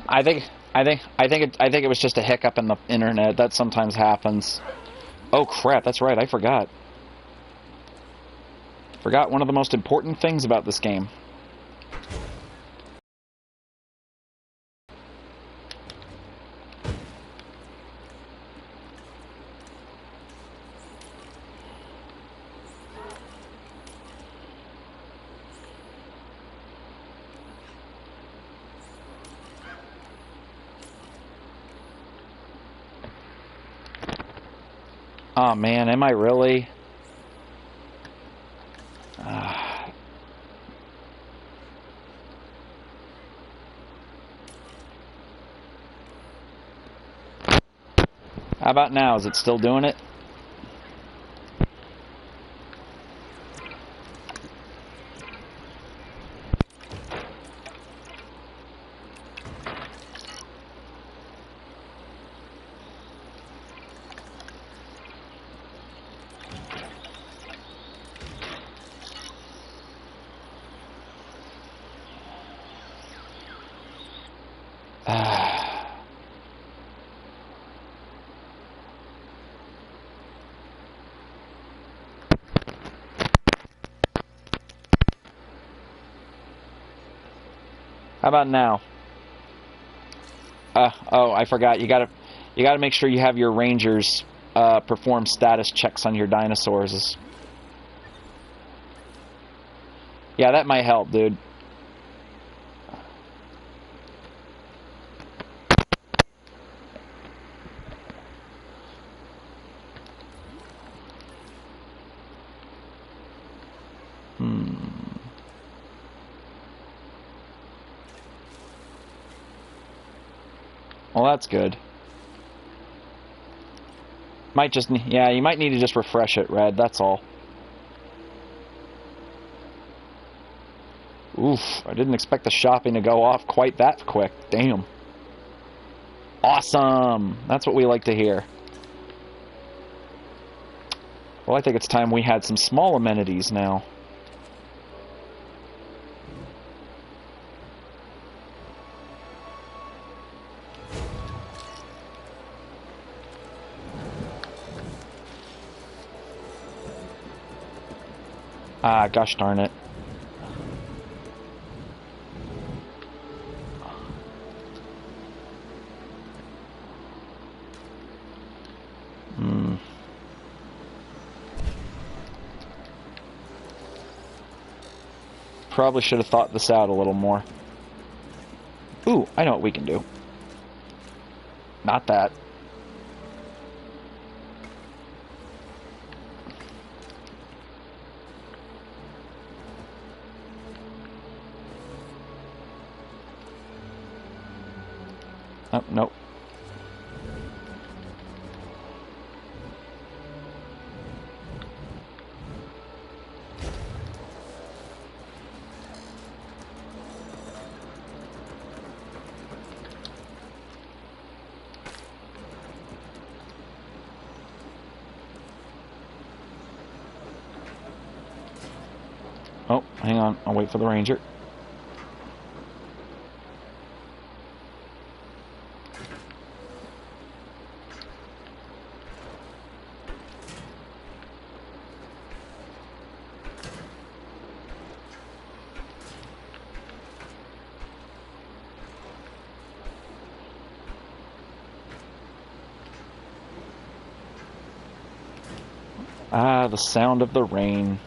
I think it was just a hiccup in the internet. That sometimes happens. Oh crap, that's right, I forgot. Forgot one of the most important things about this game. Oh man, am I really? How about now? Is it still doing it? How about now? Oh, I forgot. You gotta make sure you have your rangers perform status checks on your dinosaurs. Yeah, that might help, dude. Well, that's good. Might just, yeah, you might need to just refresh it, Red, that's all. Oof, I didn't expect the shopping to go off quite that quick. Damn. Awesome! That's what we like to hear. Well, I think it's time we had some small amenities now. Ah, gosh darn it. Probably should have thought this out a little more. Ooh, I know what we can do. Not that. Oh, nope. Oh, hang on. I'll wait for the ranger. Ah, the sound of the rain.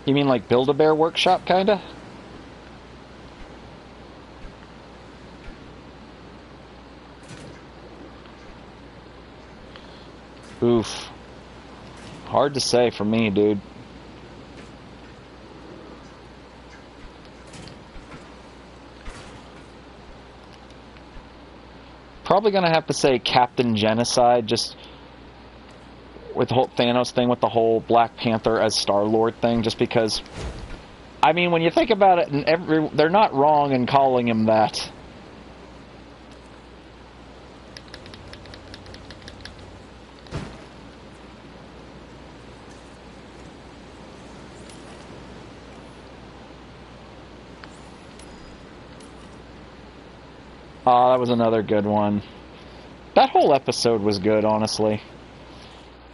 You mean like Build-A-Bear Workshop, kinda? Oof. Hard to say for me, dude. Probably gonna have to say Captain Genocide, just with the whole Thanos thing, with the whole Black Panther as Star-Lord thing, just because... I mean, when you think about it, they're not wrong in calling him that. Oh, that was another good one. That whole episode was good, honestly.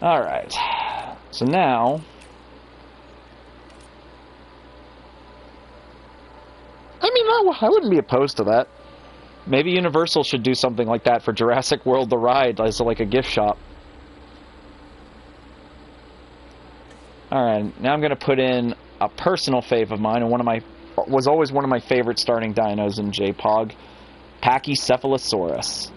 Alright. So now... I mean, I wouldn't be opposed to that. Maybe Universal should do something like that for Jurassic World The Ride as like a gift shop. Alright, now I'm going to put in a personal fave of mine, and was always one of my favorite starting dinos in JPOG. Pachycephalosaurus.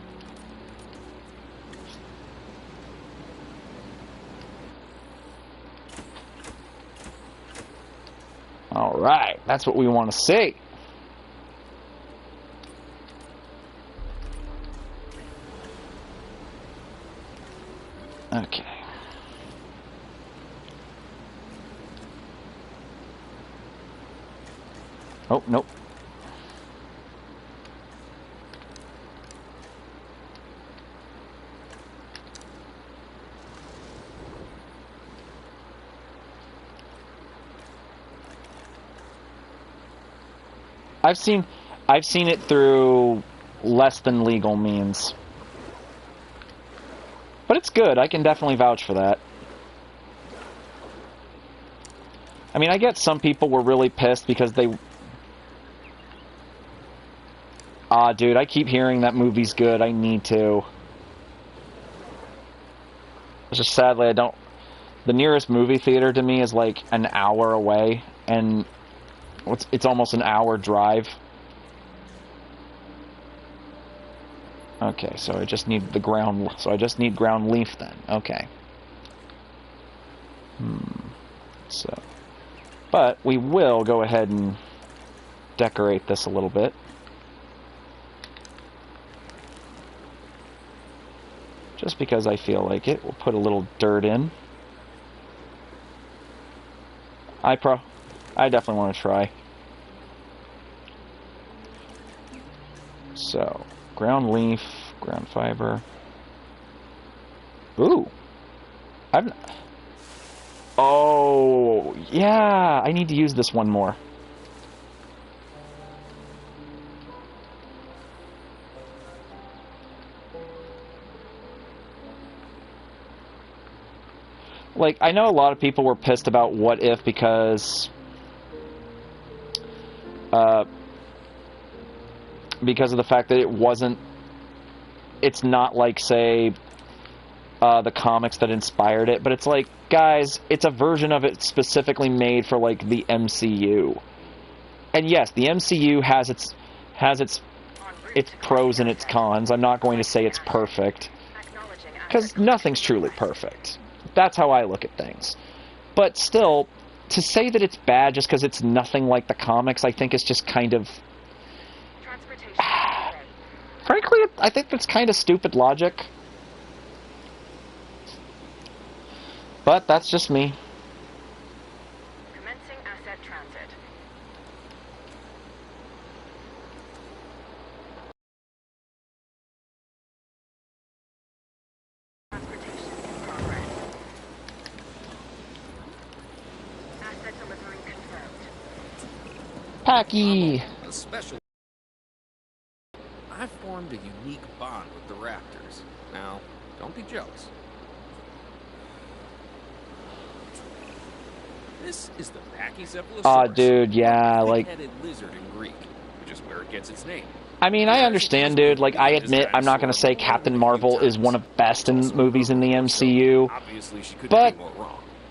Alright, that's what we want to see. Okay. Oh, nope. I've seen it through less than legal means. But it's good. I can definitely vouch for that. I mean, I get some people were really pissed because they... Ah, dude, I keep hearing that movie's good. I need to. It's just sadly I don't... The nearest movie theater to me is like an hour away, and it's almost an hour drive. Okay, so I just need the ground... So I just need ground leaf then. Okay. So... But we will go ahead and decorate this a little bit. Just because I feel like it. We'll put a little dirt in. I definitely want to try. So, ground leaf, ground fiber. Ooh. Oh, yeah, I need to use this one more. Like, I know a lot of people were pissed about What If because of the fact that it's not like, say, the comics that inspired it, but it's like, guys, it's a version of it specifically made for, like, the MCU. And yes, the MCU has its pros and its cons. I'm not going to say it's perfect, because nothing's truly perfect. That's how I look at things. But still, to say that it's bad just because it's nothing like the comics, I think is just kind of... Frankly, I think that's kind of stupid logic. But that's just me. Commencing asset transit. Transportation in progress. Asset delivery confirmed. Packy! A special. I've formed a unique bond with the Raptors. Now, don't be jealous. This is the Pachycephalosaurus. Aw, dude, yeah, like... Pig-headed lizard in Greek, which is where it gets its name. I mean, I understand, dude. Like, I admit I'm not going to say Captain Marvel is one of the best in movies in the MCU, but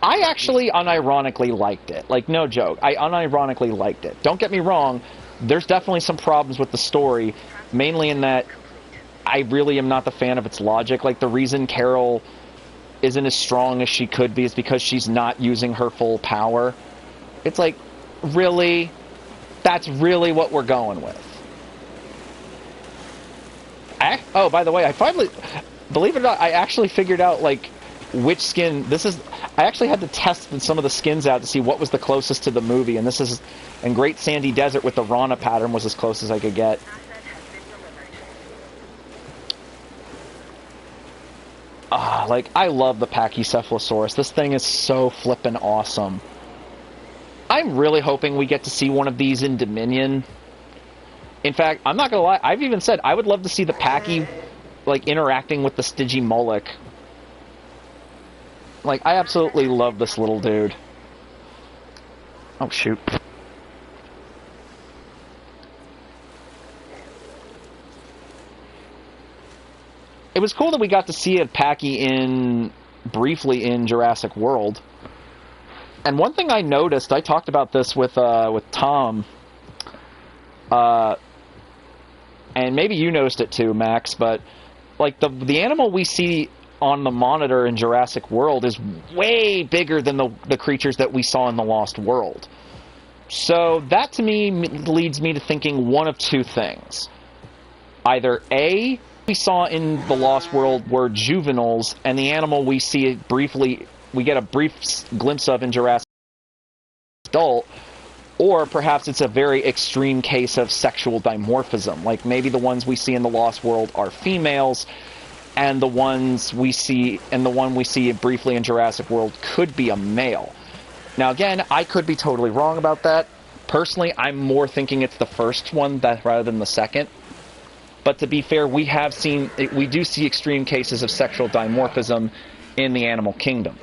I actually unironically liked it. Like, no joke. I unironically liked it. Don't get me wrong, there's definitely some problems with the story, mainly in that I really am not the fan of its logic. Like, the reason Carol isn't as strong as she could be is because she's not using her full power. It's like, really? That's really what we're going with. Oh, by the way, I finally, believe it or not, I actually figured out, like, which skin, I actually had to test some of the skins out to see what was the closest to the movie, and and Great Sandy Desert with the Rana pattern was as close as I could get. Like, I love the Pachycephalosaurus. This thing is so flippin' awesome. I'm really hoping we get to see one of these in Dominion. In fact, I'm not gonna lie, I've even said I would love to see the Packy, like, interacting with the Stygimoloch. Like, I absolutely love this little dude. Oh, shoot. It was cool that we got to see a Packy briefly in Jurassic World. And one thing I noticed, I talked about this with Tom, and maybe you noticed it too, Max, but like the animal we see on the monitor in Jurassic World is way bigger than the creatures that we saw in the Lost World. So that to me leads me to thinking one of two things. Either A, we saw in the Lost World were juveniles, and the animal we see briefly, we get a brief glimpse of in Jurassic adult, or perhaps it's a very extreme case of sexual dimorphism. Like maybe the ones we see in the Lost World are females, and the one we see briefly in Jurassic World could be a male. Now again, I could be totally wrong about that. Personally, I'm more thinking it's the first one rather than the second. But to be fair, we do see extreme cases of sexual dimorphism in the animal kingdom.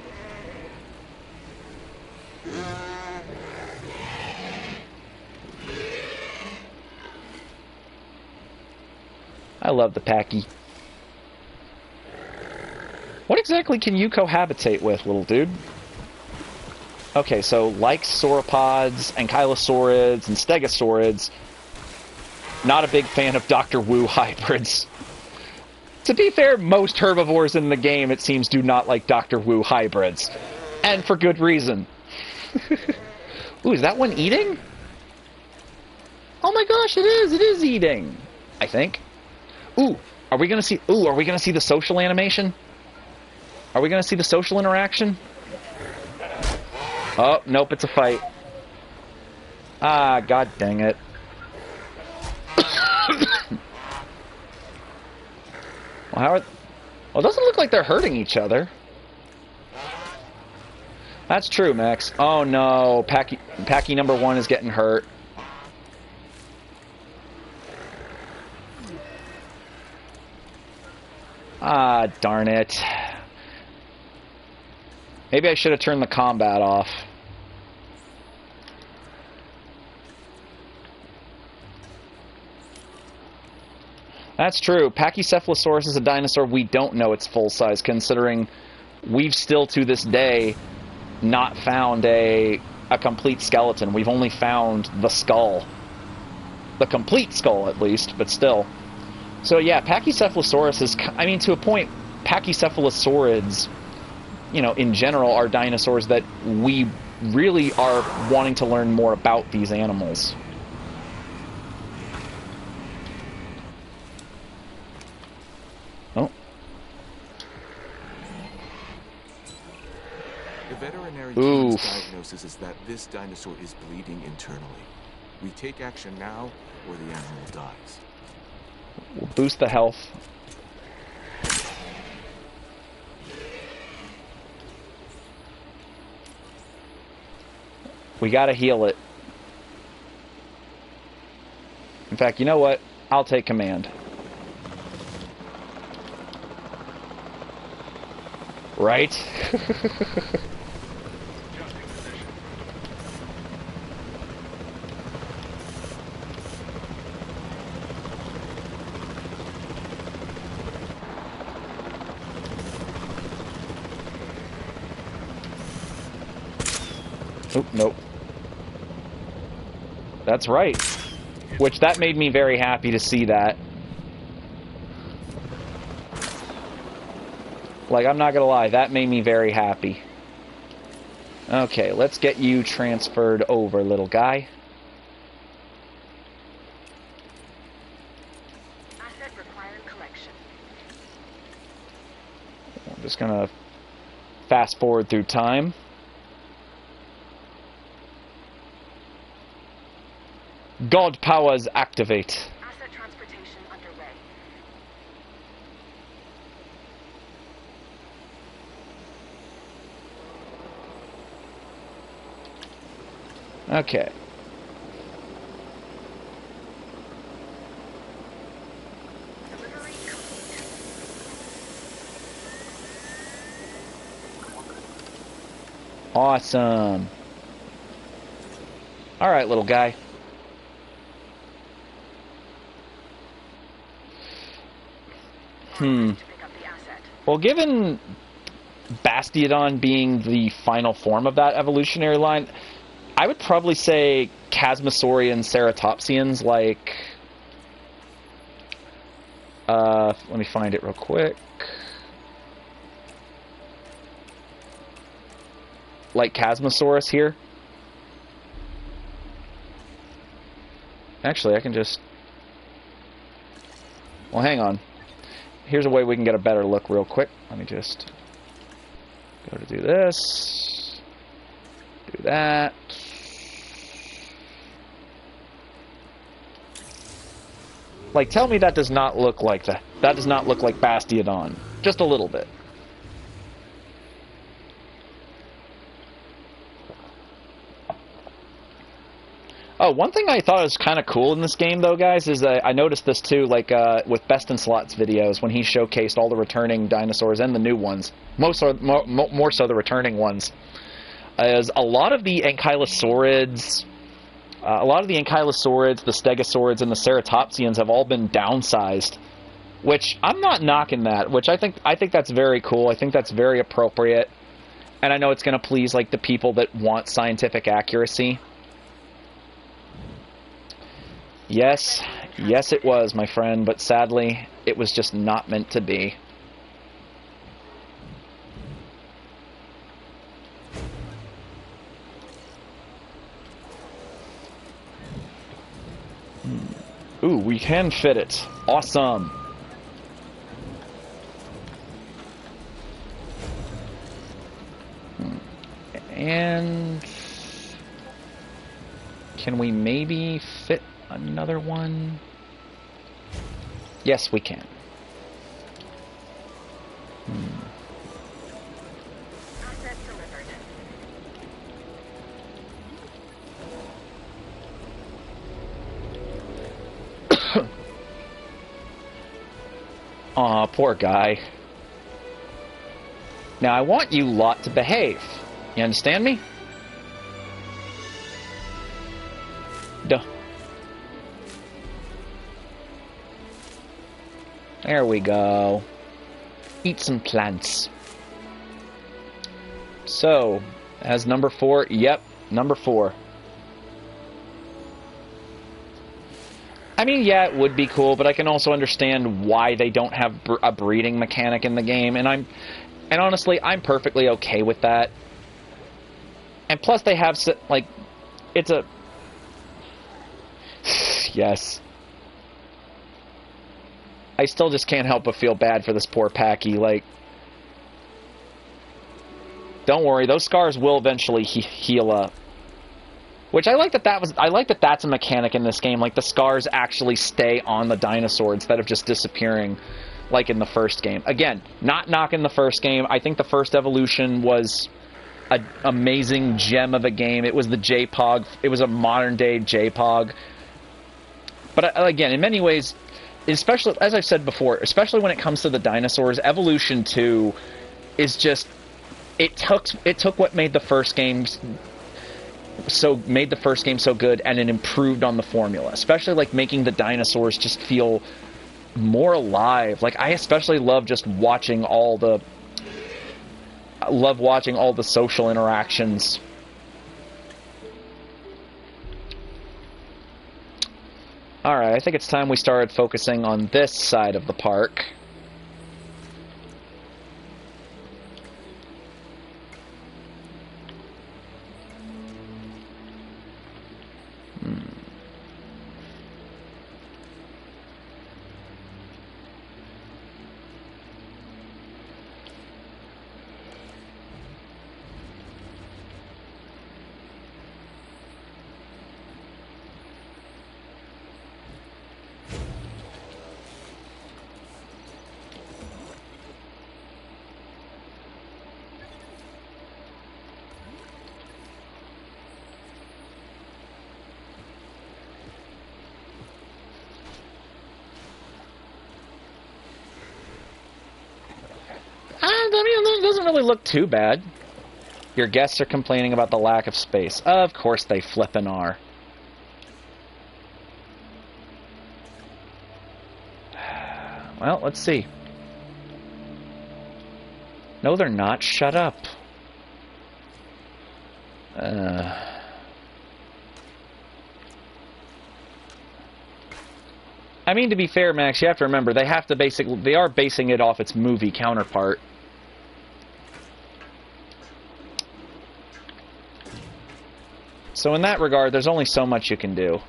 I love the Packy. What exactly can you cohabitate with, little dude? Okay, so like sauropods, ankylosaurids, and stegosaurids, not a big fan of Dr. Wu hybrids. To be fair, most herbivores in the game, it seems, do not like Dr. Wu hybrids. And for good reason. Ooh, is that one eating? Oh my gosh, it is! It is eating! I think. Ooh, are we gonna see the social animation? Are we gonna see the social interaction? Oh, nope, it's a fight. Ah, god dang it. Well, it doesn't look like they're hurting each other. That's true, Max. Oh no, Packy number 1 is getting hurt. Ah, darn it. Maybe I should have turned the combat off. That's true. Pachycephalosaurus is a dinosaur we don't know its full size, considering we've still to this day not found a complete skeleton. We've only found the skull. The complete skull, at least, but still. So yeah, Pachycephalosaurus is, I mean, to a point, Pachycephalosaurids, you know, in general, are dinosaurs that we really are wanting to learn more about these animals. Oh. veterinary Oof. team's diagnosis is that this dinosaur is bleeding internally. We take action now, or the animal dies. We'll boost the health. We gotta heal it. In fact, you know what? I'll take command. Right? Oh, nope. That's right. Which, that made me very happy to see that. Like, I'm not gonna lie, that made me very happy. Okay, let's get you transferred over, little guy. Asset requiring collection. I'm just gonna fast forward through time. God powers activate. Asset transportation underway. Okay. Delivery complete. Awesome. Alright, little guy. To pick up the asset. Well, given Bastiodon being the final form of that evolutionary line, I would probably say Chasmosaurian Ceratopsians, like... let me find it real quick. Like Chasmosaurus here. Actually, I can just... Well, hang on. Here's a way we can get a better look real quick. Let me just go to do this. Do that. Like, tell me that does not look like that. That does not look like Bastiodon. Just a little bit. Oh, one thing I thought was kind of cool in this game, though, guys, is that I noticed this, too, like, with Best in Slots videos, when he showcased all the returning dinosaurs and the new ones. More so the returning ones. Is a lot of the Ankylosaurids, the Stegosaurids, and the Ceratopsians have all been downsized. Which, I'm not knocking that, which I think that's very cool. I think that's very appropriate. And I know it's going to please, like, the people that want scientific accuracy. Yes, yes it was, my friend, but sadly, it was just not meant to be. Ooh, we can fit it. Awesome. And... can we maybe fit another one? Yes, we can. Asset delivered. Aw, poor guy. Now, I want you lot to behave. You understand me? Duh. There we go. Eat some plants. So, as number 4, yep, number 4. I mean, yeah, it would be cool, but I can also understand why they don't have a breeding mechanic in the game, and honestly, I'm perfectly okay with that. And plus, they have, like, it's a... Yes. I still just can't help but feel bad for this poor Packy, like... Don't worry, those scars will eventually heal up. Which I like I like that that's a mechanic in this game. Like, the scars actually stay on the dinosaur instead of just disappearing like in the first game. Again, not knocking the first game. I think the first Evolution was an amazing gem of a game. It was the JPOG. It was a modern-day JPOG. But again, in many ways, especially, as I've said before, especially when it comes to the dinosaurs, Evolution 2 is just... It took what made the first game so good, and it improved on the formula, especially like making the dinosaurs just feel more alive. Like, I especially love just watching all the social interactions. Alright, I think it's time we started focusing on this side of the park. It doesn't really look too bad. Your guests are complaining about the lack of space. Of course they flippin' are. Well, let's see. No, they're not. Shut up. I mean, to be fair, Max, you have to remember, they are basing it off its movie counterpart. So in that regard, there's only so much you can do.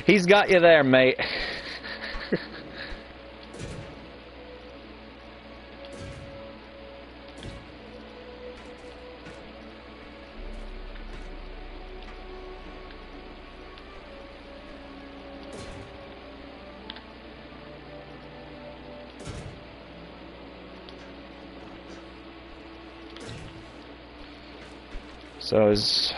He's got you there, mate. So is...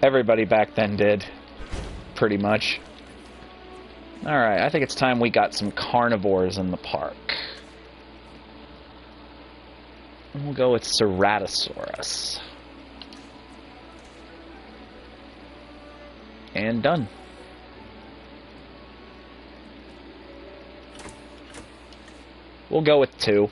Everybody back then did, pretty much. Alright, I think it's time we got some carnivores in the park. And we'll go with Ceratosaurus. And done. We'll go with 2.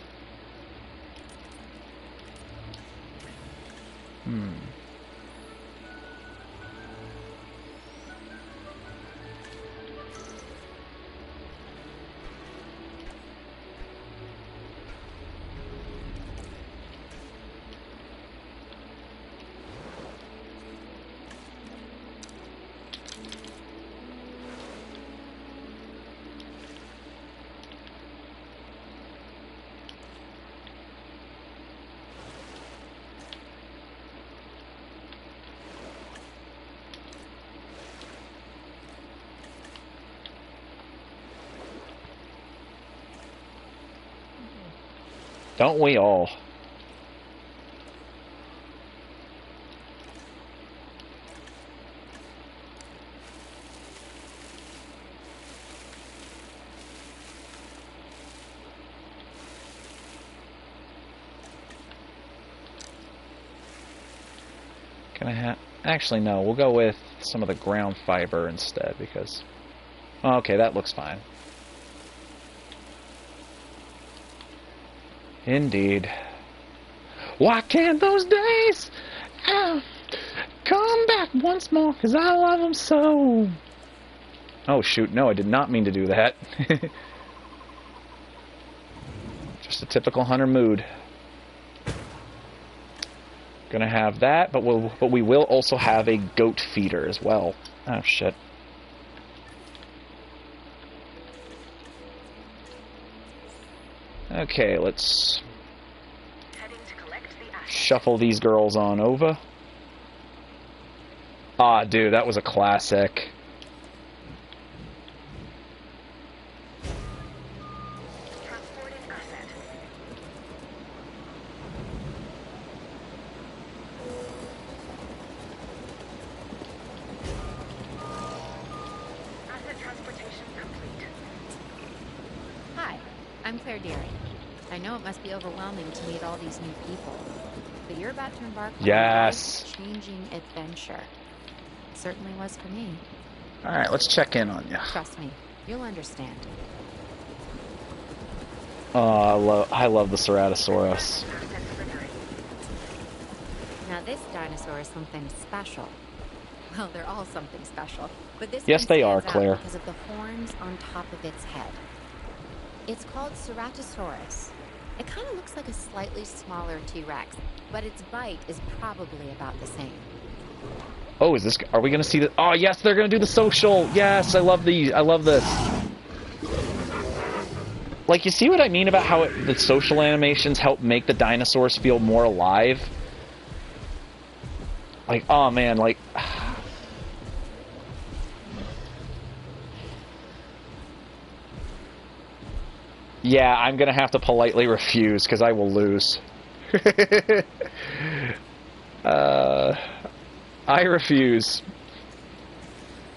Don't we all? Can I have... Actually, no. We'll go with some of the ground fiber instead, because... Okay, that looks fine. Indeed. Why can't those days come back once more? 'Cause I love them so. Oh, shoot. No, I did not mean to do that. Just a typical hunter mood. Gonna have that, but we will also have a goat feeder as well. Oh, shit. Okay, let's Heading to collect the asset. shuffle these girls on over. Ah, dude, that was a classic. Transporting asset. Asset transportation complete. Hi, I'm Claire Deering. I know it must be overwhelming to meet all these new people, but you're about to embark on Yes. a life-changing adventure. It certainly was for me. Alright, let's check in on you. Trust me, you'll understand. Oh, I love the Ceratosaurus. Asset delivery. Now this dinosaur is something special. Well, they're all something special, but this Yes, one they are, stands out Claire. because of the horns on top of its head. It's called Ceratosaurus. It kind of looks like a slightly smaller T-Rex, but its bite is probably about the same. Oh, is this... Are we going to see the... Oh, yes, they're going to do the social. Yes, I love these. I love this. Like, you see what I mean about how the social animations help make the dinosaurs feel more alive? Like, oh, man, like... Yeah, I'm going to have to politely refuse, because I will lose. I refuse.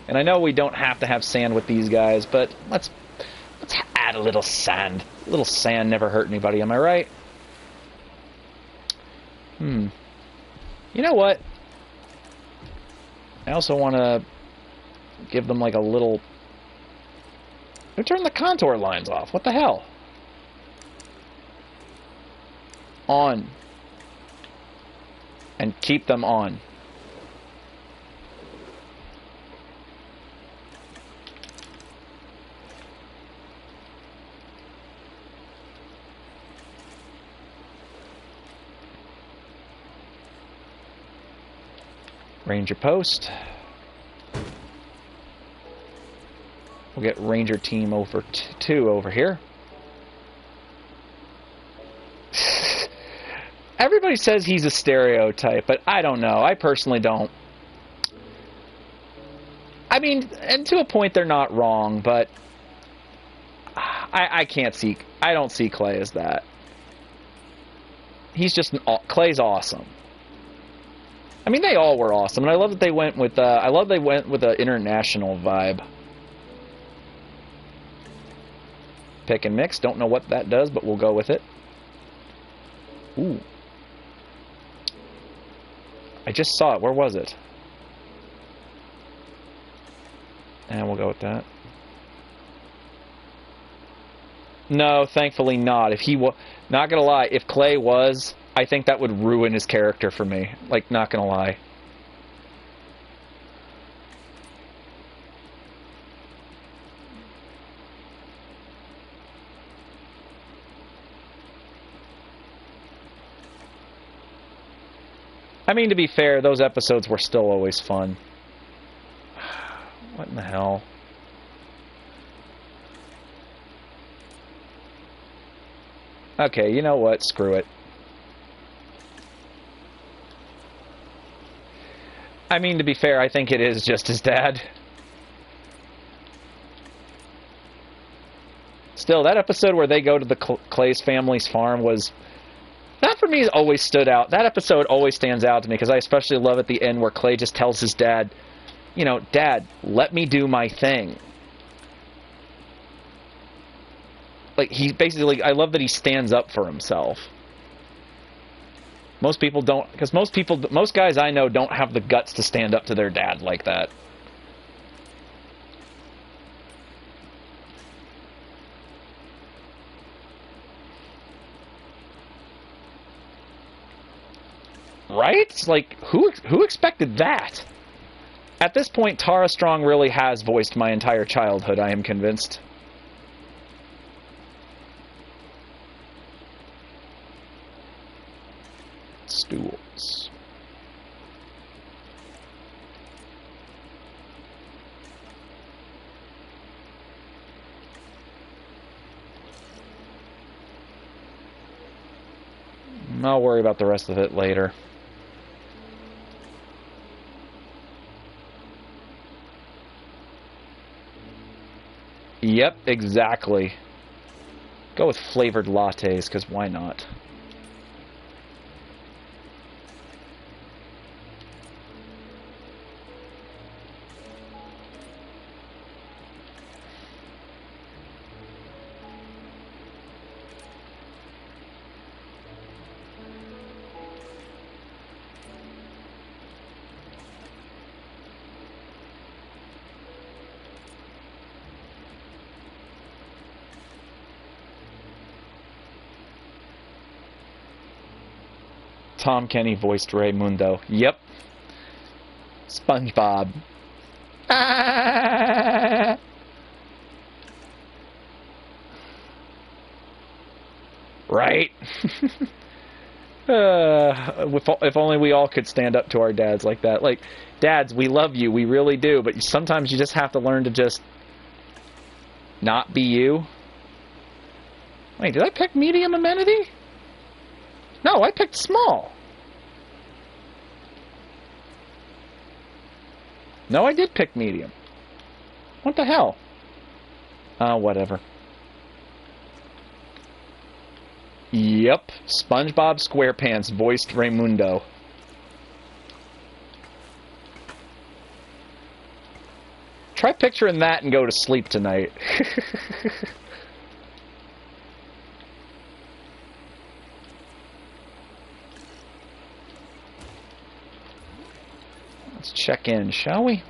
And I know we don't have to have sand with these guys, but let's add a little sand. A little sand never hurt anybody, am I right? You know what? I also want to give them like a little... Who turned the contour lines off? What the hell? On. And keep them on. Ranger post. We'll get Ranger team over 2 over here. Everybody says he's a stereotype, but I don't know. I personally don't. I mean, and to a point they're not wrong, but I can't see... I don't see Clay as that. He's just... Clay's awesome. I mean, they all were awesome, and I love that they went with... I love they went with an international vibe. Pick and mix. Don't know what that does, but we'll go with it. Ooh. I just saw it. Where was it? And we'll go with that. No, thankfully not. If he was... Not gonna lie, if Clay was, I think that would ruin his character for me. Like, not gonna lie. I mean, to be fair, those episodes were still always fun. What in the hell? Okay, you know what? Screw it. I mean, to be fair, I think it is just his dad. Still, that episode where they go to the Clay's family's farm was... That, for me, always stood out. That episode always stands out to me, because I especially love at the end where Clay just tells his dad, you know, Dad, let me do my thing. Like, he basically... I love that he stands up for himself. Most people don't... Because most guys I know don't have the guts to stand up to their dad like that. Right? Like, who expected that? At this point, Tara Strong really has voiced my entire childhood, I am convinced. Stools. I'll worry about the rest of it later. Yep, exactly. Go with flavored lattes, because why not? Tom Kenny voiced Raymundo. Yep. SpongeBob. Ah! Right? If only we all could stand up to our dads like that. Like, dads, we love you, we really do, but sometimes you just have to learn to just not be you. Wait, did I pick medium amenity? No, I picked small. No, I did pick medium. What the hell? Whatever. Yep, SpongeBob SquarePants voiced Raymundo. Try picturing that and go to sleep tonight. Let's check in, shall we?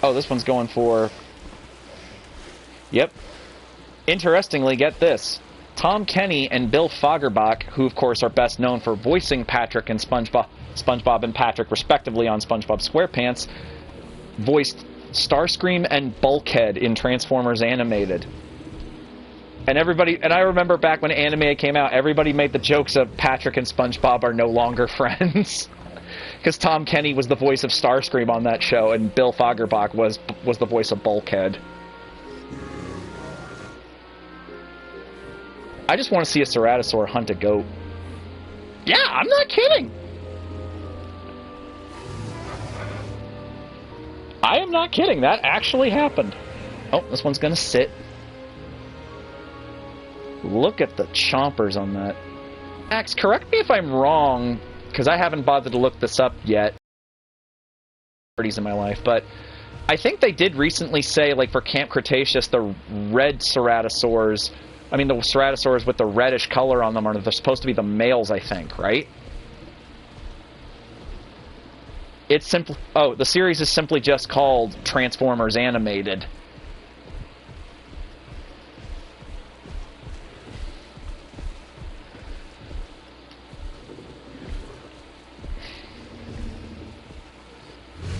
Oh, this one's going for... Yep. Interestingly, get this. Tom Kenny and Bill Fagerbach, who of course are best known for voicing Patrick and SpongeBob and Patrick respectively on SpongeBob SquarePants, voiced Starscream and Bulkhead in Transformers Animated. And I remember back when Anime came out, everybody made the jokes of Patrick and SpongeBob are no longer friends. Because Tom Kenny was the voice of Starscream on that show, and Bill Fagerbach was the voice of Bulkhead. I just want to see a Ceratosaur hunt a goat. Yeah, I'm not kidding! I am not kidding, that actually happened. Oh, this one's gonna sit. Look at the chompers on that. Max, correct me if I'm wrong, because I haven't bothered to look this up yet. In my life, but I think they did recently say, like for Camp Cretaceous, the red ceratosaurs, I mean the ceratosaurs with the reddish color on them they're supposed to be the males, I think, right? It's simple. Oh, the series is simply just called Transformers Animated.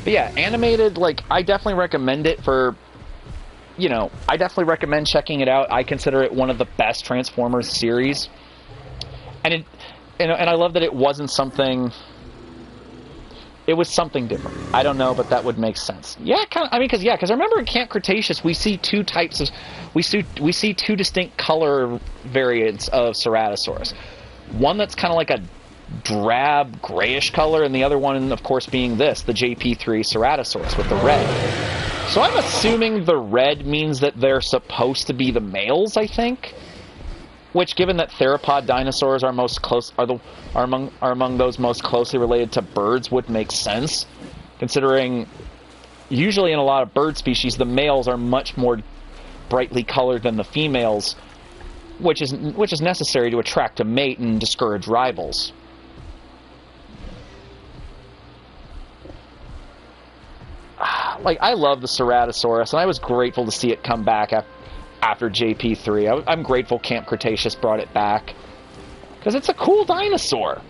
But yeah, Animated, like, I definitely recommend it for, you know, I definitely recommend checking it out. I consider it one of the best Transformers series. And and I love that it wasn't something, it was something different. I don't know, but that would make sense. Yeah, kind of, I mean, because I remember in Camp Cretaceous, we see two types of, we see two distinct color variants of Ceratosaurus. One that's kind of like a drab grayish color, and the other one of course being the JP3 Ceratosaurus with the red. So I'm assuming the red means that they're supposed to be the males, I think, which given that theropod dinosaurs are among those most closely related to birds would make sense, considering usually in a lot of bird species the males are much more brightly colored than the females, which is necessary to attract a mate and discourage rivals. Like, I love the Ceratosaurus, and I was grateful to see it come back after JP3. I'm grateful Camp Cretaceous brought it back. Because it's a cool dinosaur.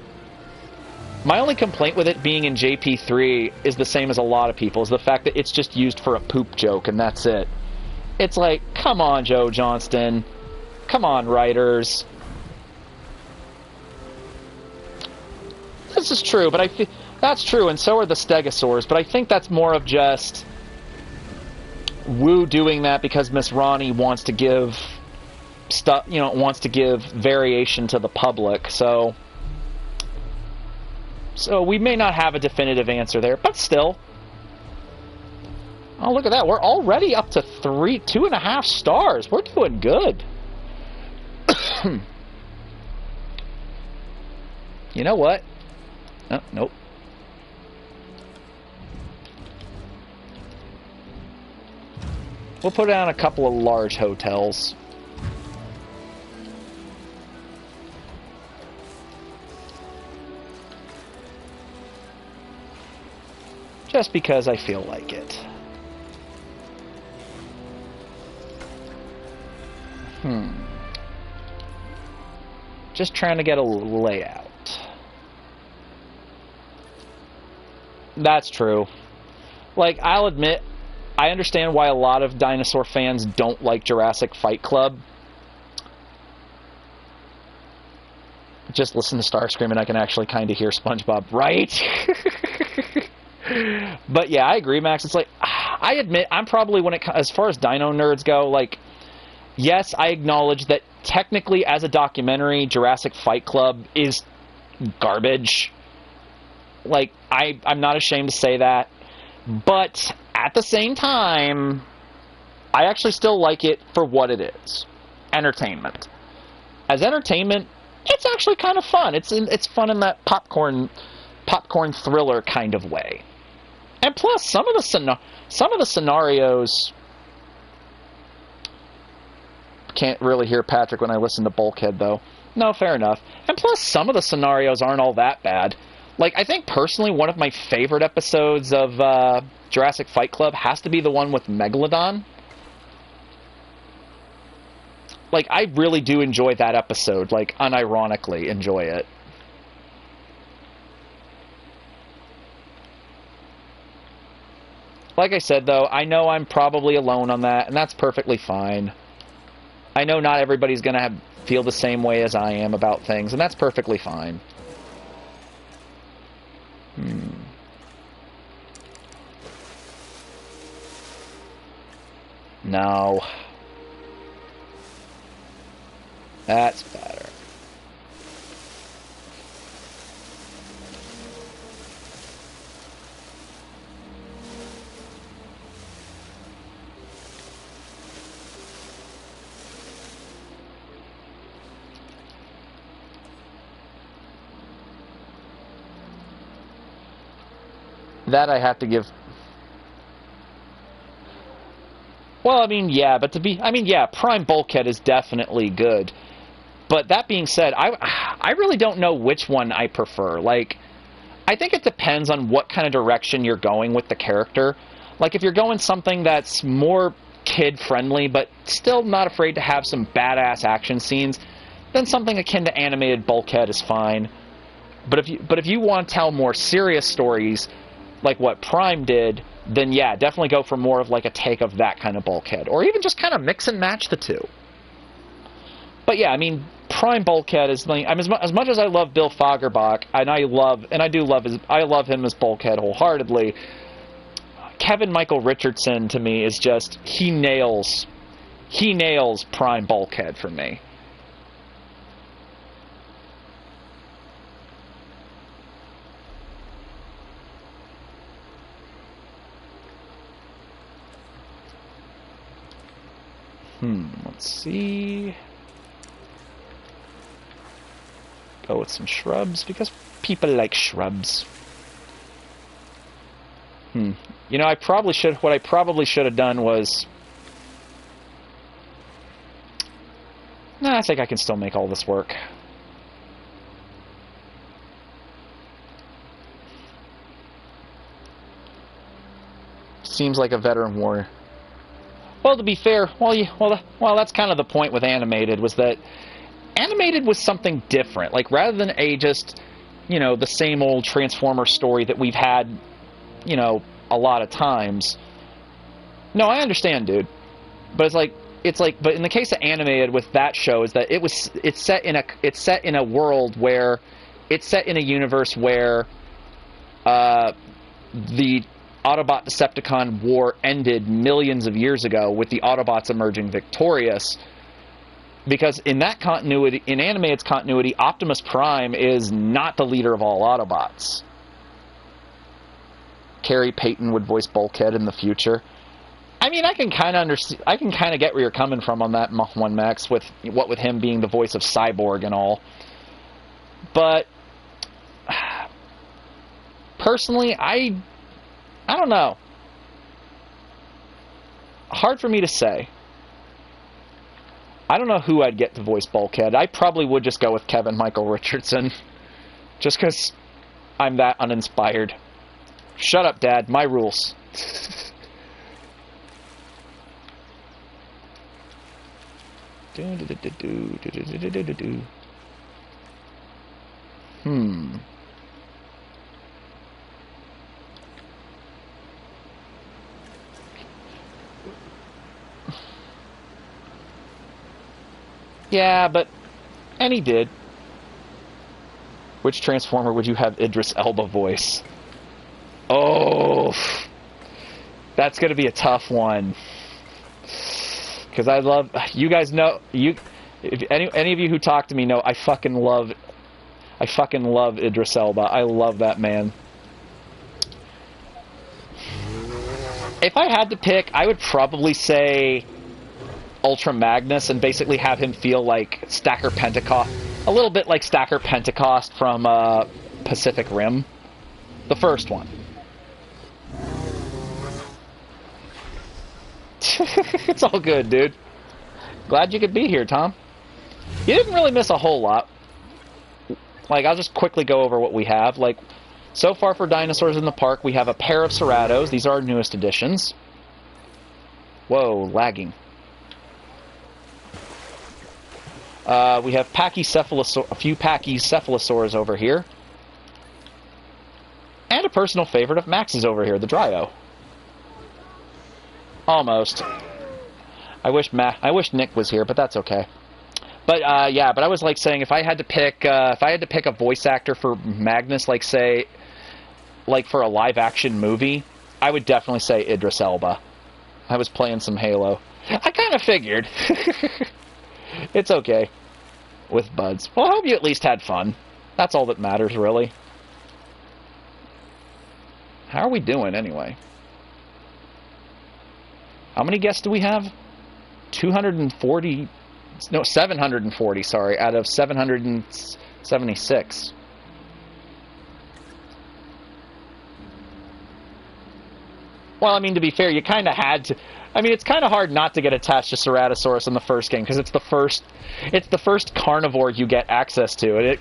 My only complaint with it being in JP3 is the same as a lot of people, is the fact that it's just used for a poop joke, and that's it. It's like, come on, Joe Johnston. Come on, writers. This is true, but that's true, and so are the stegosaurs, but I think that's more of just Wu doing that because Miss Ronnie wants to give stuff, you know, wants to give variation to the public, so we may not have a definitive answer there, but still. Oh, look at that. We're already up to 2.5 stars. We're doing good. You know what? Oh, nope. We'll put down a couple of large hotels. Just because I feel like it. Just trying to get a layout. That's true. Like, I'll admit, I understand why a lot of dinosaur fans don't like Jurassic Fight Club. Just listen to Starscream and I can actually kind of hear SpongeBob, right? But yeah, I agree, Max. It's like, I admit, I'm probably, as far as dino nerds go, like, yes, I acknowledge that technically as a documentary, Jurassic Fight Club is garbage. Like, I'm not ashamed to say that. But at the same time, I actually still like it for what it is. Entertainment. As entertainment, it's actually kind of fun. It's fun in that popcorn thriller kind of way. And plus, some of the scenarios... Can't really hear Patrick when I listen to Bulkhead, though. No, fair enough. And plus, some of the scenarios aren't all that bad. Like, I think personally one of my favorite episodes of Jurassic Fight Club has to be the one with Megalodon. Like, I really do enjoy that episode. Like, unironically enjoy it. Like I said, though, I know I'm probably alone on that, and that's perfectly fine. I know not everybody's going to feel the same way as I am about things, and that's perfectly fine. No. That's better. That I have to give... Well, I mean, yeah, but yeah, Prime Bulkhead is definitely good. But that being said, I really don't know which one I prefer. Like, I think it depends on what kind of direction you're going with the character. Like, if you're going something that's more kid-friendly, but still not afraid to have some badass action scenes, then something akin to animated Bulkhead is fine. But if you want to tell more serious stories, like what Prime did, then yeah, definitely go for more of like a take of that kind of Bulkhead, or even just kind of mix and match the two. But yeah, I mean, Prime Bulkhead is like, I mean, as much as I love Bill Fagerbach, and I love him as Bulkhead wholeheartedly. Kevin Michael Richardson to me is just, he nails Prime Bulkhead for me. Let's see. Go with some shrubs, because people like shrubs. You know, what I probably should have done was... Nah, I think I can still make all this work. Seems like a veteran warrior. Well, to be fair, well, that's kind of the point with animated, was that animated was something different. Like, rather than a just, you know, the same old Transformer story that we've had, you know, a lot of times. No, I understand, dude. But but in the case of animated with that show is that it's set in a world where it's set in a universe where the Autobot Decepticon war ended millions of years ago with the Autobots emerging victorious. Because in that continuity, in animated's continuity, Optimus Prime is not the leader of all Autobots. Carrie Payton would voice Bulkhead in the future. I mean, I can kind of understand. I can kind of get where you're coming from on that one, Max. With him being the voice of Cyborg and all, but personally, I don't know. Hard for me to say. I don't know who I'd get to voice Bulkhead. I probably would just go with Kevin Michael Richardson, just because I'm that uninspired. Shut up, Dad. My rules. Yeah, but... And he did. Which Transformer would you have Idris Elba voice? Oh... That's gonna be a tough one. Because I love... You guys know... If any of you who talk to me know I fucking love Idris Elba. I love that man. If I had to pick, I would probably say Ultra Magnus and basically have him feel like Stacker Pentecost. A little bit like Stacker Pentecost from Pacific Rim. The first one. It's all good, dude. Glad you could be here, Tom. You didn't really miss a whole lot. Like, I'll just quickly go over what we have. Like, so far for Dinosaurs in the Park, we have a pair of Ceratos. These are our newest additions. Whoa, lagging. We have a few Pachycephalosaurs over here. And a personal favorite of Max's over here, the Dryo. Almost. I wish Nick was here, but that's okay. But yeah, but I was like saying if I had to pick a voice actor for Magnus, like say, like for a live action movie, I would definitely say Idris Elba. I was playing some Halo. I kind of figured. It's okay. With buds. Well, I hope you at least had fun. That's all that matters, really. How are we doing, anyway? How many guests do we have? 240... No, 740, sorry, out of 776. Well, I mean, to be fair, you kind of had to... I mean, it's kind of hard not to get attached to Ceratosaurus in the first game, because it's the first carnivore you get access to.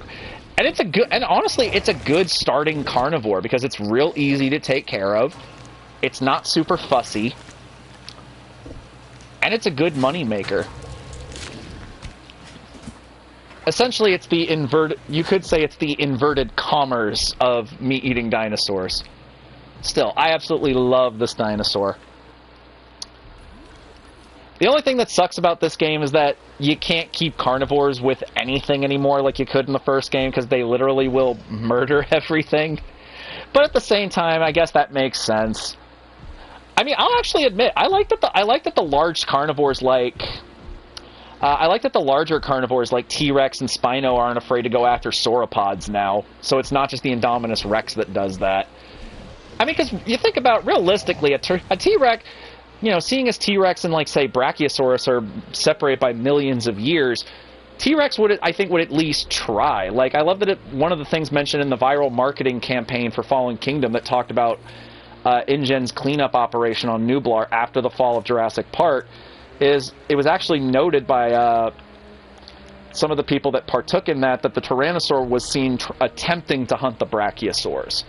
And honestly, it's a good starting carnivore, because it's real easy to take care of. It's not super fussy. And it's a good money maker. Essentially, it's the you could say it's the inverted commerce of meat-eating dinosaurs. Still, I absolutely love this dinosaur. The only thing that sucks about this game is that you can't keep carnivores with anything anymore like you could in the first game, because they literally will murder everything. But at the same time, I guess that makes sense. I mean, I'll actually admit, I like that the large carnivores like... I like that the larger carnivores like T-Rex and Spino aren't afraid to go after sauropods now. So it's not just the Indominus Rex that does that. I mean, because you think about, realistically, a T-Rex, you know, seeing as T-Rex and, like, say, Brachiosaurus are separated by millions of years, T-Rex would at least try. Like, I love that one of the things mentioned in the viral marketing campaign for Fallen Kingdom that talked about InGen's cleanup operation on Nublar after the fall of Jurassic Park is it was actually noted by some of the people that partook in that the Tyrannosaur was seen attempting to hunt the Brachiosaurs.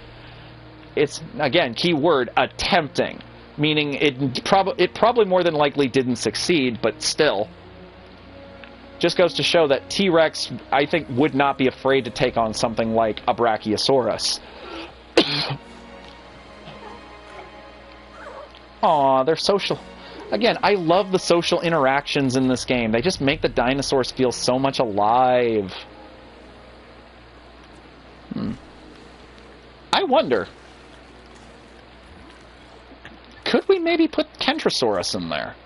It's, again, key word, attempting. Meaning it probably more than likely didn't succeed, but still. just goes to show that T-Rex, I think, would not be afraid to take on something like a Brachiosaurus. Aw, they're social. Again, I love the social interactions in this game. They just make the dinosaurs feel so much alive. I wonder, could we maybe put Kentrosaurus in there?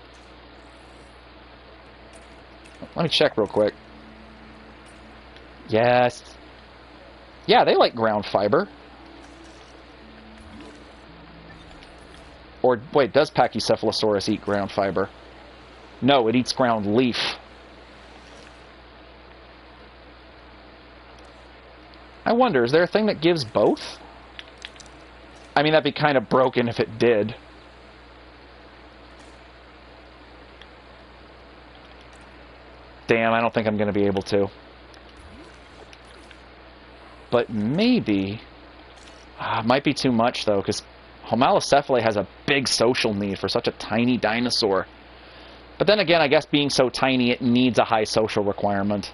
Let me check real quick. Yes. Yeah, they like ground fiber. Or, wait, does Pachycephalosaurus eat ground fiber? No, it eats ground leaf. I wonder, is there a thing that gives both? I mean, that'd be kind of broken if it did. Damn, I don't think I'm going to be able to. But maybe... might be too much, though, because Homalocephale has a big social need for such a tiny dinosaur. But then again, I guess being so tiny, it needs a high social requirement.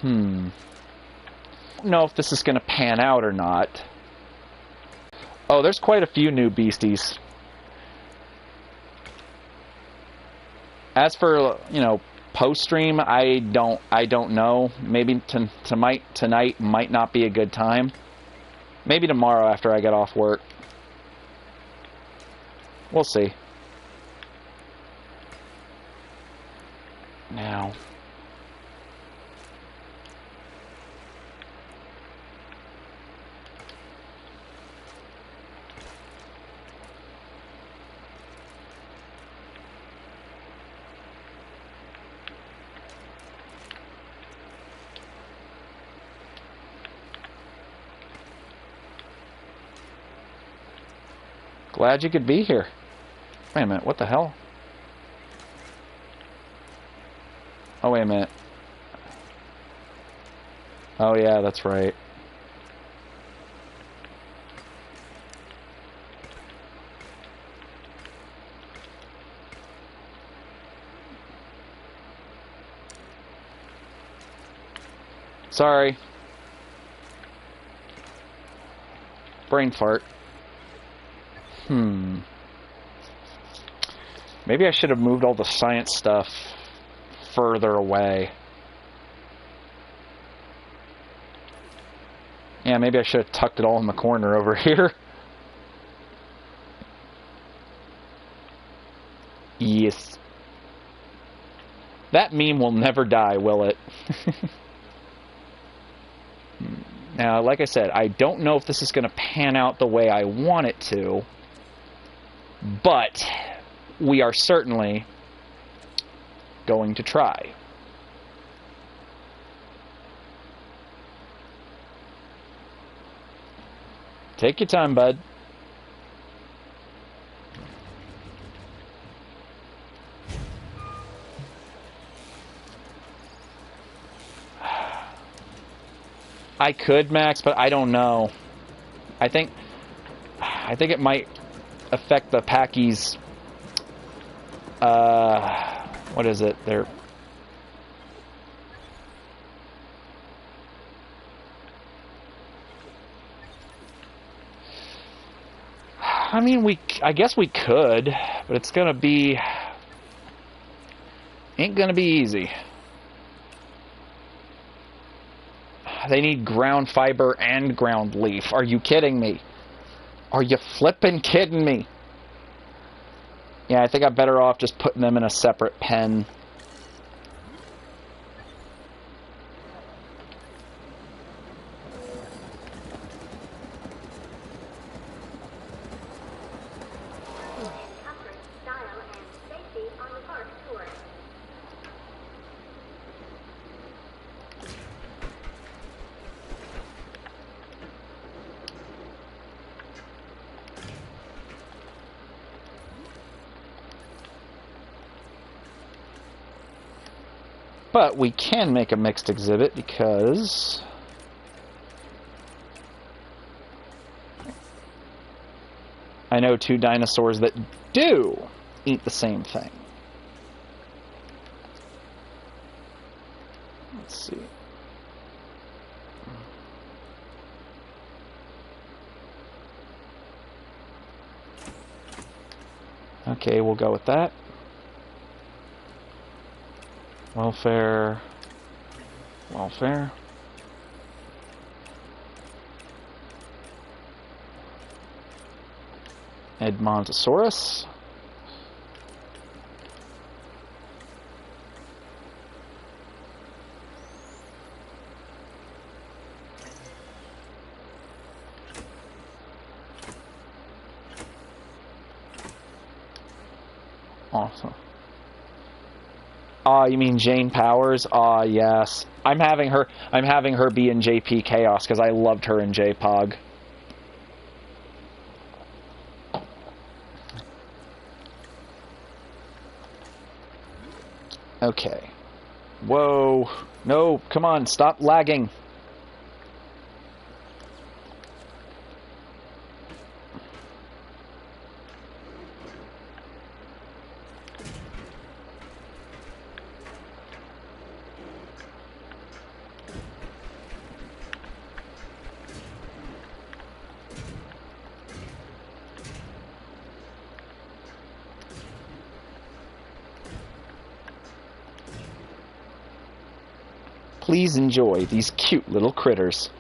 I don't know if this is going to pan out or not. Oh, there's quite a few new beasties. As for, you know, post-stream, I don't know. Maybe tonight might not be a good time. Maybe tomorrow after I get off work. We'll see. Now... Glad you could be here. Wait a minute, what the hell? Oh, wait a minute. Oh, yeah, that's right. Sorry. Brain fart. Maybe I should have moved all the science stuff further away. Yeah, maybe I should have tucked it all in the corner over here. Yes. That meme will never die, will it? Now, like I said, I don't know if this is going to pan out the way I want it to, but we are certainly going to try. Take your time, bud. I could, Max, but I don't know. I think it might affect the Pachy's, what is it? They're... I mean, I guess we could, but it's gonna be... ain't gonna be easy. They need ground fiber and ground leaf. Are you kidding me? Are you flippin' kidding me? Yeah, I think I'm better off just putting them in a separate pen. But we can make a mixed exhibit because I know two dinosaurs that do eat the same thing. Let's see. Okay, we'll go with that. Welfare. Welfare. Edmontosaurus. Awesome. You mean Jane Powers? Yes. I'm having her be in JP Chaos because I loved her in JPOG. Okay. Whoa. No, come on, stop lagging. Please enjoy these cute little critters.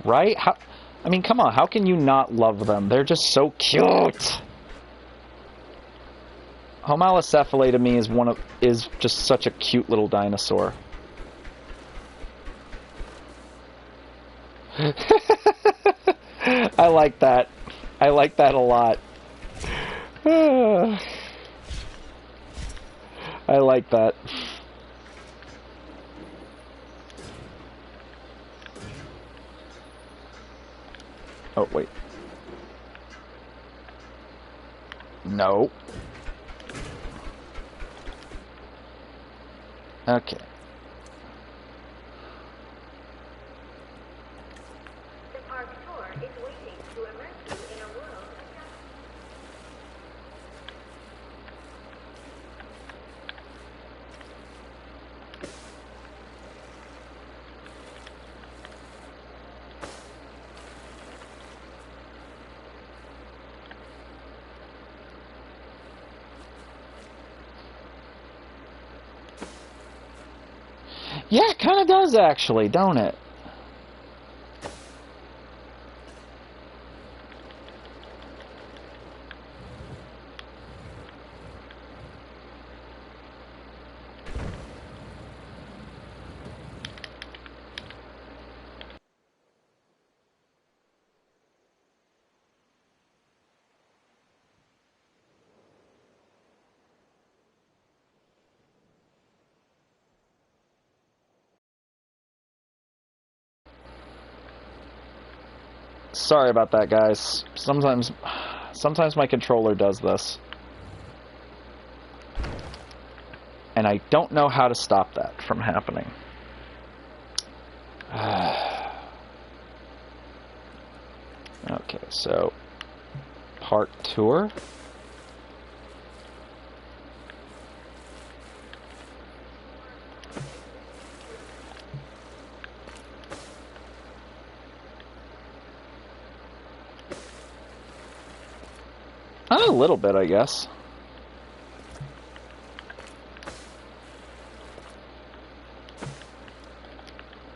Right? I mean, come on, how can you not love them? They're just so cute. Homalocephale to me is just such a cute little dinosaur. I like that. I like that a lot. I like that. Oh, wait. No. Okay. The park tour is waiting to immerse you in a world of Yeah, it kind of does actually, don't it? Sorry about that, guys. Sometimes my controller does this. And I don't know how to stop that from happening. Okay, so park tour. A little bit, I guess.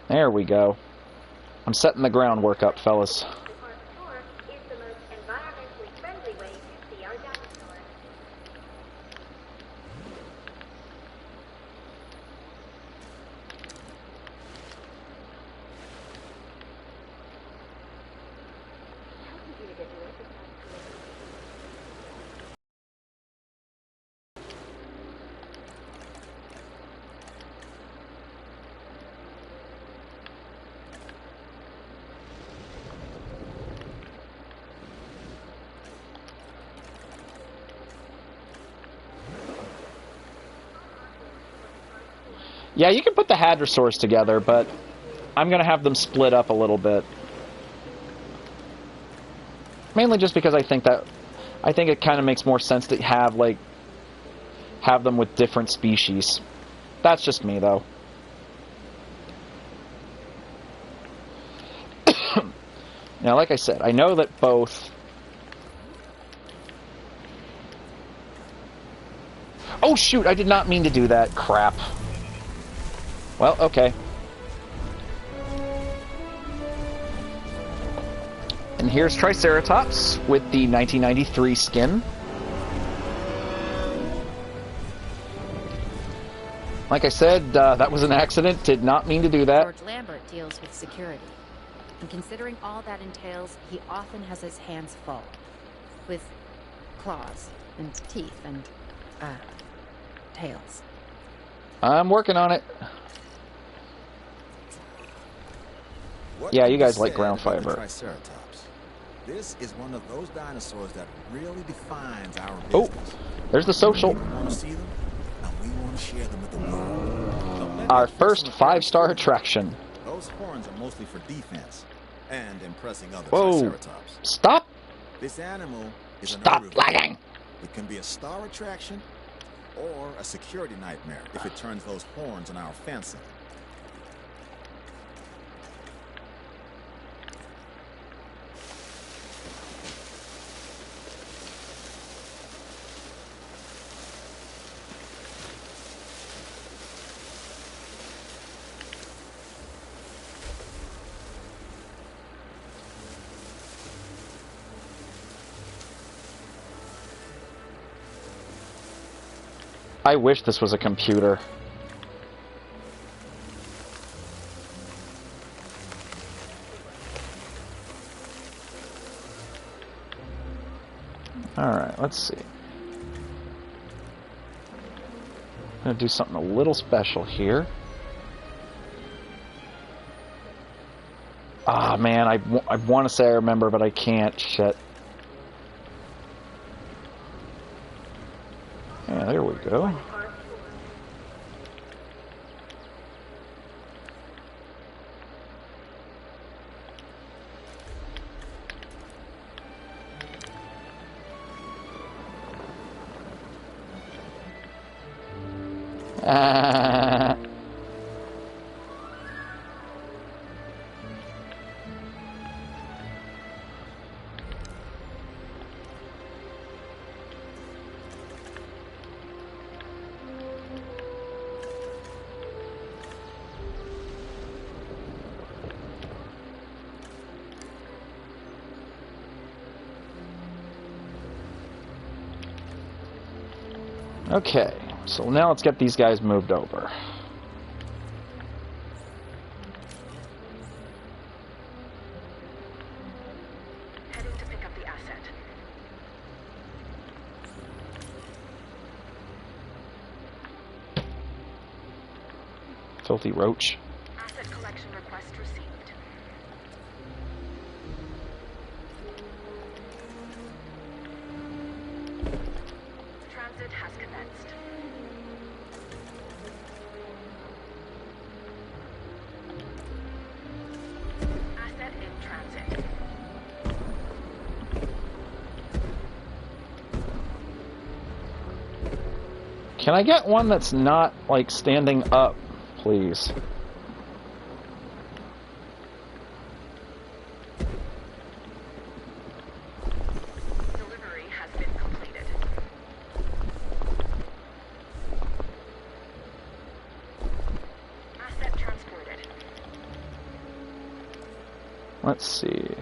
There we go. I'm setting the groundwork up, fellas. the park tour is the most environmentally friendly way to see our dinosaurs. How did you get to recognize Yeah, you can put the hadrosaurs together, but I'm going to have them split up a little bit. Mainly just because I think it kind of makes more sense to have them with different species. That's just me, though. Now, like I said, I know that both... Oh, shoot! I did not mean to do that. Crap. Well, okay. And here's Triceratops with the 1993 skin. Like I said, that was an accident. Did not mean to do that. George Lambert deals with security. And considering all that entails, he often has his hands full. With claws and teeth and, tails. I'm working on it. Yeah, you guys like ground fiber. Triceratops. This is one of those dinosaurs that really defines our Oh, business. there's the social. We want to see them, and we want to share them with the world. Our first 5-star attraction. Those horns are mostly for defense and impressing other Whoa. Triceratops. Stop! This animal is Stop an lagging! It can be a star attraction or a security nightmare if it turns those horns on our fencing. I wish this was a computer. Alright, let's see. I'm gonna do something a little special here. Ah, man, I want to say I remember, but I can't. Shit. Yeah, there we go. Okay, so now let's get these guys moved over. Heading to pick up the asset. Filthy roach. Asset collection request received. Transit has commenced. Asset in transit. Can I get one that's not, like, standing up, please? Delivery has been completed. Asset transported. Let's see.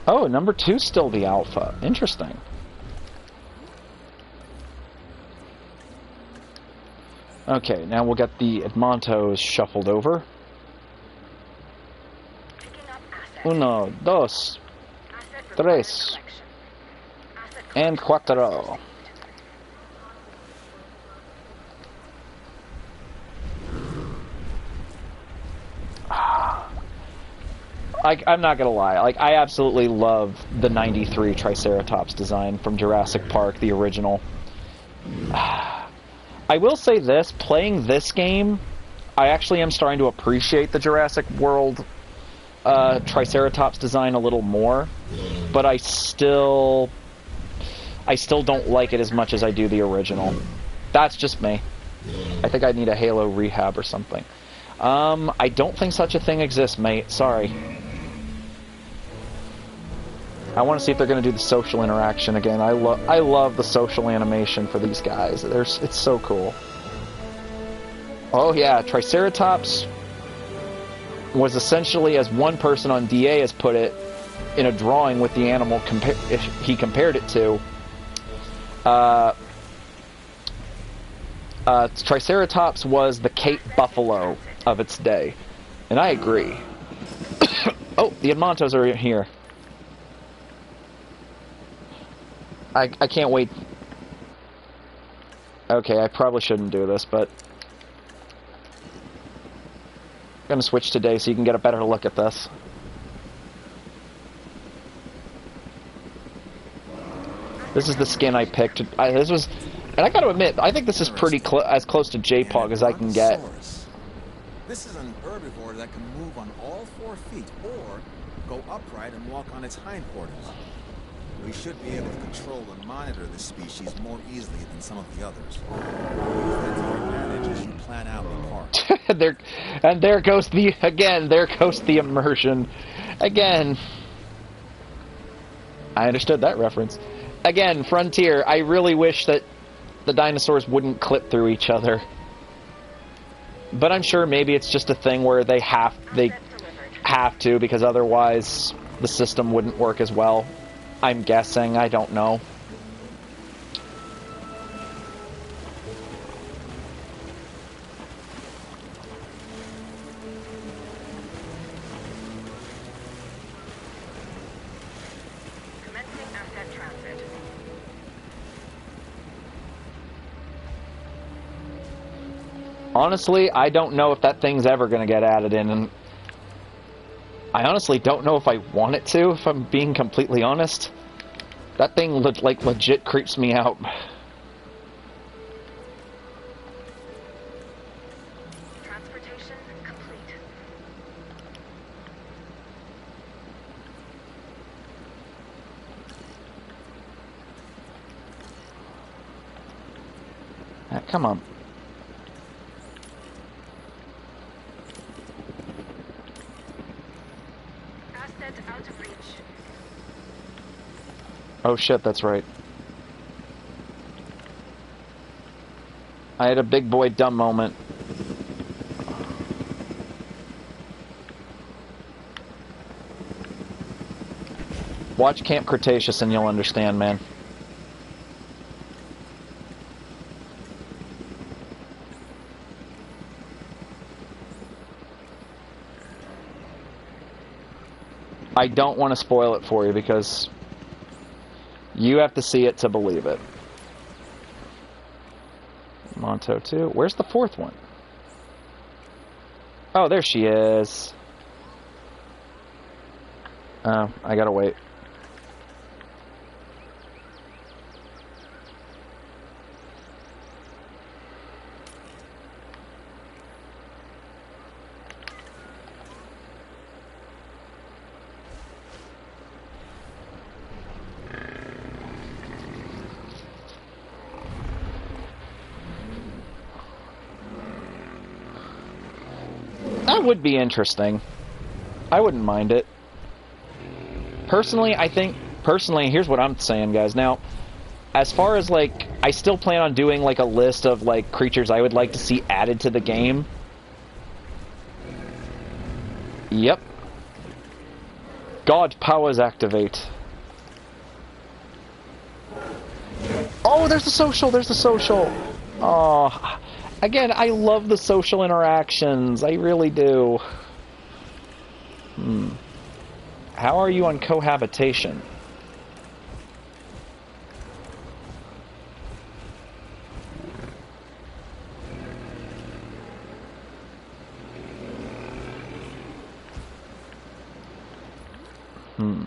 Oh, number 2's still the alpha. Interesting. Okay, now we'll get the Edmontos shuffled over. Picking up asset. Uno, dos, Asset requires tres. collection. And cuatro. I'm not gonna lie, like, I absolutely love the 93 Triceratops design from Jurassic Park, the original. I will say this, playing this game, I actually am starting to appreciate the Jurassic World Triceratops design a little more, but I still don't like it as much as I do the original. That's just me. I think I need a Halo rehab or something. I don't think such a thing exists, mate. Sorry. I want to see if they're going to do the social interaction again. I love the social animation for these guys. It's so cool. Oh yeah, Triceratops was essentially, as one person on DA has put it, in a drawing with the animal he compared it to. Triceratops was the Cape Buffalo of its day, and I agree. Oh, the Edmontos are here. I can't wait. Okay, I probably shouldn't do this, but I'm gonna switch today so you can get a better look at this. This is the skin I picked. And I gotta admit, I think this is pretty as close to JPOG as I can get. This is an herbivore that can move on all 4 feet or go upright and walk on its hindquarters. We should be able to control and monitor this species more easily than some of the others. That's our advantage as you plan out the park. There goes the immersion. Again. I understood that reference. Again, Frontier, I really wish that the dinosaurs wouldn't clip through each other. But I'm sure maybe it's just a thing where they have to, because otherwise the system wouldn't work as well. I'm guessing, I don't know. Commencing asset transit. Honestly, I don't know if that thing's ever going to get added in, and I honestly don't know if I want it to, if I'm being completely honest. That thing, legit creeps me out. Transportation complete. Come on. Asset out of reach. Oh shit, that's right. I had a big boy dumb moment. Watch Camp Cretaceous and you'll understand, man. I don't want to spoil it for you because you have to see it to believe it. Monto 2. Where's the 4th one? Oh, there she is. Oh, I gotta wait. That would be interesting. I wouldn't mind it. Personally, here's what I'm saying, guys. Now, as far as, like, I still plan on doing, like, a list of, like, creatures I would like to see added to the game. Yep. God powers activate. Oh, there's the social! Oh, again, I love the social interactions. I really do. How are you on cohabitation? Hmm.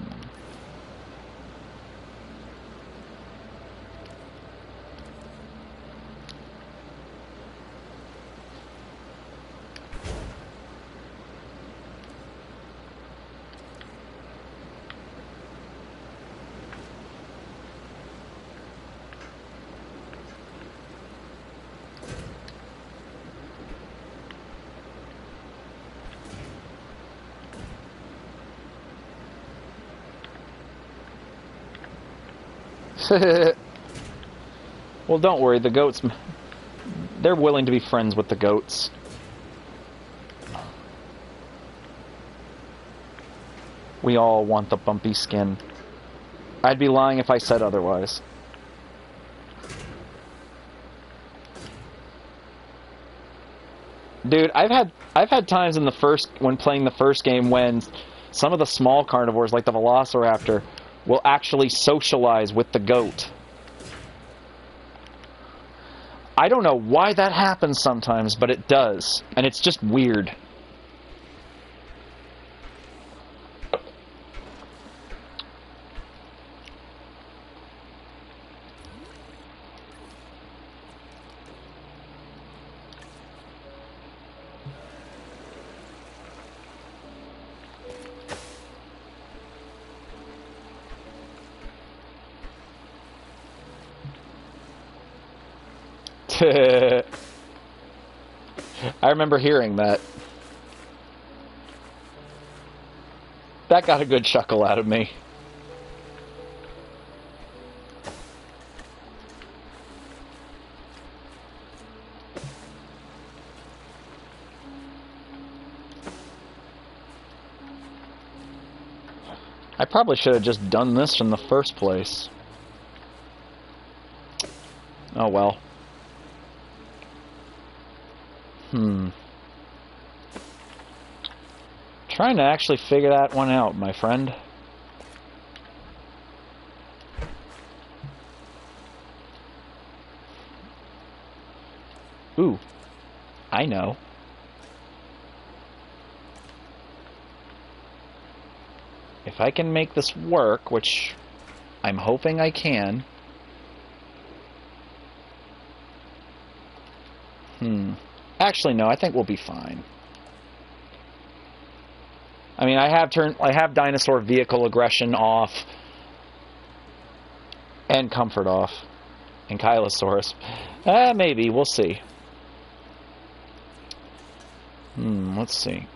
Well, don't worry, the goats, they're willing to be friends with the goats. We all want the bumpy skin. I'd be lying if I said otherwise. Dude, I've had times in the when playing the first game when some of the small carnivores, like the Velociraptor, will actually socialize with the goat. I don't know why that happens sometimes, but it does. And it's just weird. I remember hearing that. That got a good chuckle out of me. I probably should have just done this in the first place. Oh well. Trying to actually figure that one out, my friend. Ooh, I know. If I can make this work, which I'm hoping I can. Actually, no, I think we'll be fine. I mean, I have dinosaur vehicle aggression off. And comfort off. And Kylosaurus. Maybe, we'll see. Let's see.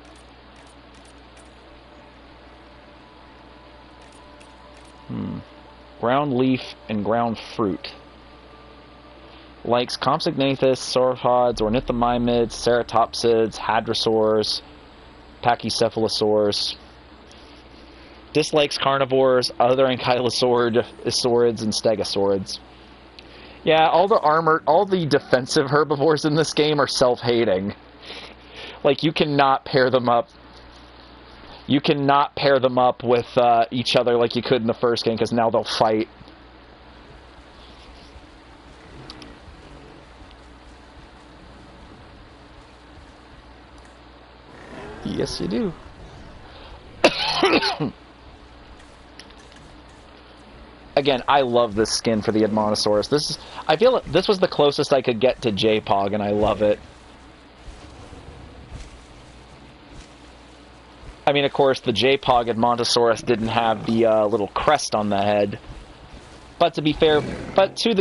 Ground leaf and ground fruit. Likes Compsognathus, sauropods, ornithomimids, ceratopsids, hadrosaurs, pachycephalosaurs. Dislikes carnivores other than ankylosaurids and stegosaurids. Yeah, all the defensive herbivores in this game are self-hating. Like, you cannot pair them up. You cannot pair them up with each other like you could in the first game, because now they'll fight. Yes, you do. Again, I love this skin for the Edmontosaurus. I feel like this was the closest I could get to JPOG, and I love it. I mean, of course, the JPOG Edmontosaurus didn't have the little crest on the head. But to be fair, that game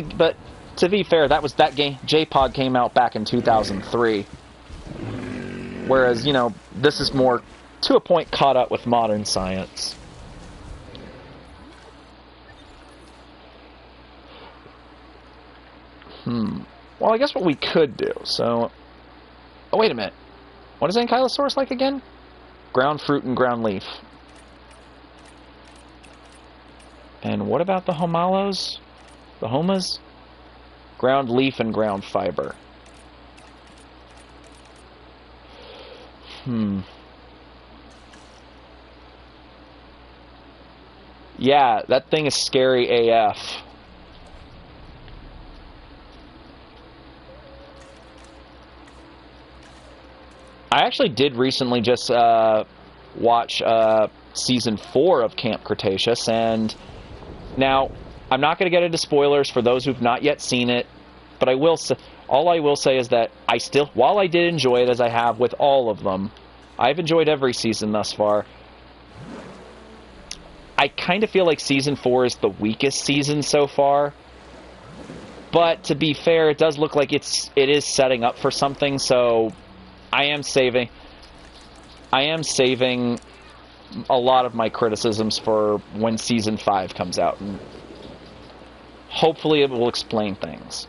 JPOG came out back in 2003. Whereas, you know, this is more to a point caught up with modern science. Well, I guess what we could do, so... Oh, wait a minute. What is Ankylosaurus like again? Ground fruit and ground leaf. And what about the homalos? The homas? Ground leaf and ground fiber. Yeah, that thing is scary AF. I actually did recently just watch season 4 of Camp Cretaceous. And now, I'm not going to get into spoilers for those who've not yet seen it, but I will say, all I will say is that while I did enjoy it, as I have with all of them, I've enjoyed every season thus far. I kind of feel like season 4 is the weakest season so far. But to be fair, it does look like it is setting up for something, so I am saving a lot of my criticisms for when season 5 comes out, and hopefully it will explain things.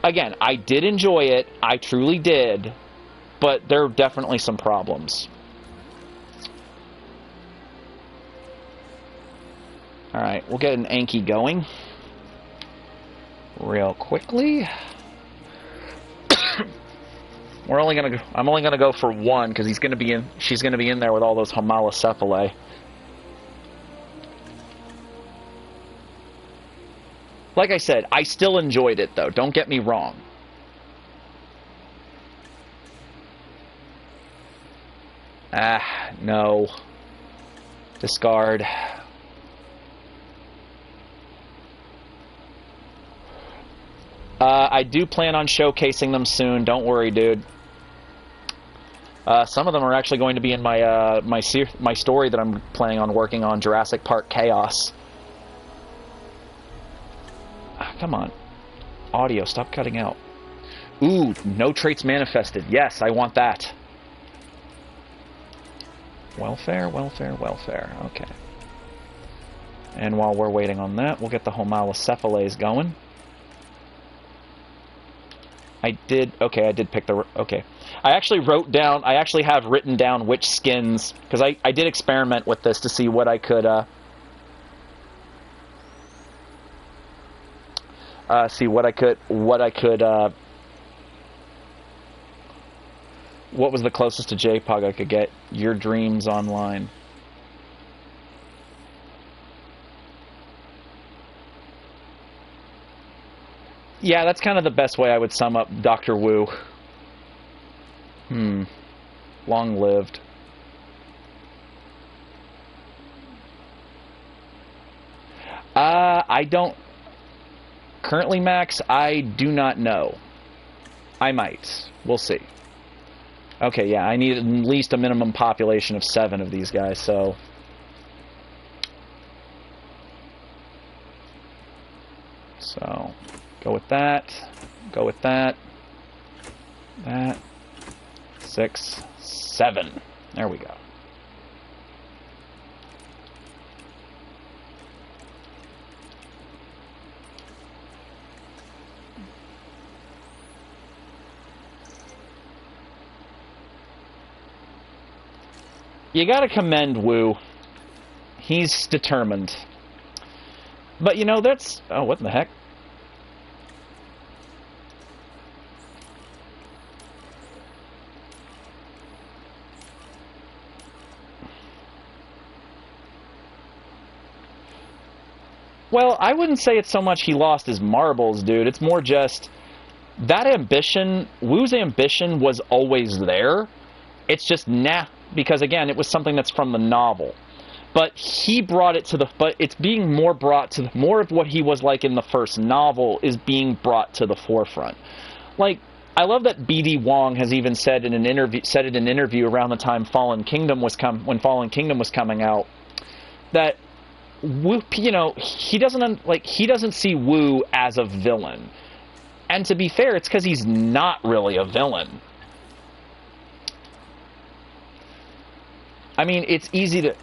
Again, I did enjoy it, I truly did, but there are definitely some problems. Alright, we'll get an Anki going real quickly. I'm only gonna go for one because she's gonna be in there with all those homalocephalae. Like I said, I still enjoyed it though, don't get me wrong. No. Discard. I do plan on showcasing them soon. Don't worry, dude. Some of them are actually going to be in my story that I'm planning on working on, Jurassic Park Chaos. Come on. Audio, stop cutting out. Ooh, no traits manifested. Yes, I want that. Welfare, welfare, welfare. Okay. And while we're waiting on that, we'll get the homalocephalae going. I did pick the, okay. I actually have written down which skins, because I did experiment with this to see what I could, what was the closest to JPOG I could get? Your Dreams Online. Yeah, that's kind of the best way I would sum up Dr. Wu. Long-lived. I don't... Currently, Max, I do not know. I might. We'll see. Okay, yeah, I need at least a minimum population of 7 of these guys, so... So, go with that. Go with that. That. 6, 7. There we go. You gotta commend Wu. He's determined. But, you know, that's... Oh, what in the heck? Well, I wouldn't say it's so much he lost his marbles, dude. It's more just... That ambition... Wu's ambition was always there. It's just nah... Because, again, it was something that's from the novel. But he brought it to the... But it's being more brought to... More of what he was like in the first novel is being brought to the forefront. Like, I love that B.D. Wong has even said in an interview around the time Fallen Kingdom was when Fallen Kingdom was coming out, that Wu, you know, he doesn't see Wu as a villain. And to be fair, it's because he's not really a villain. I mean, it's easy to...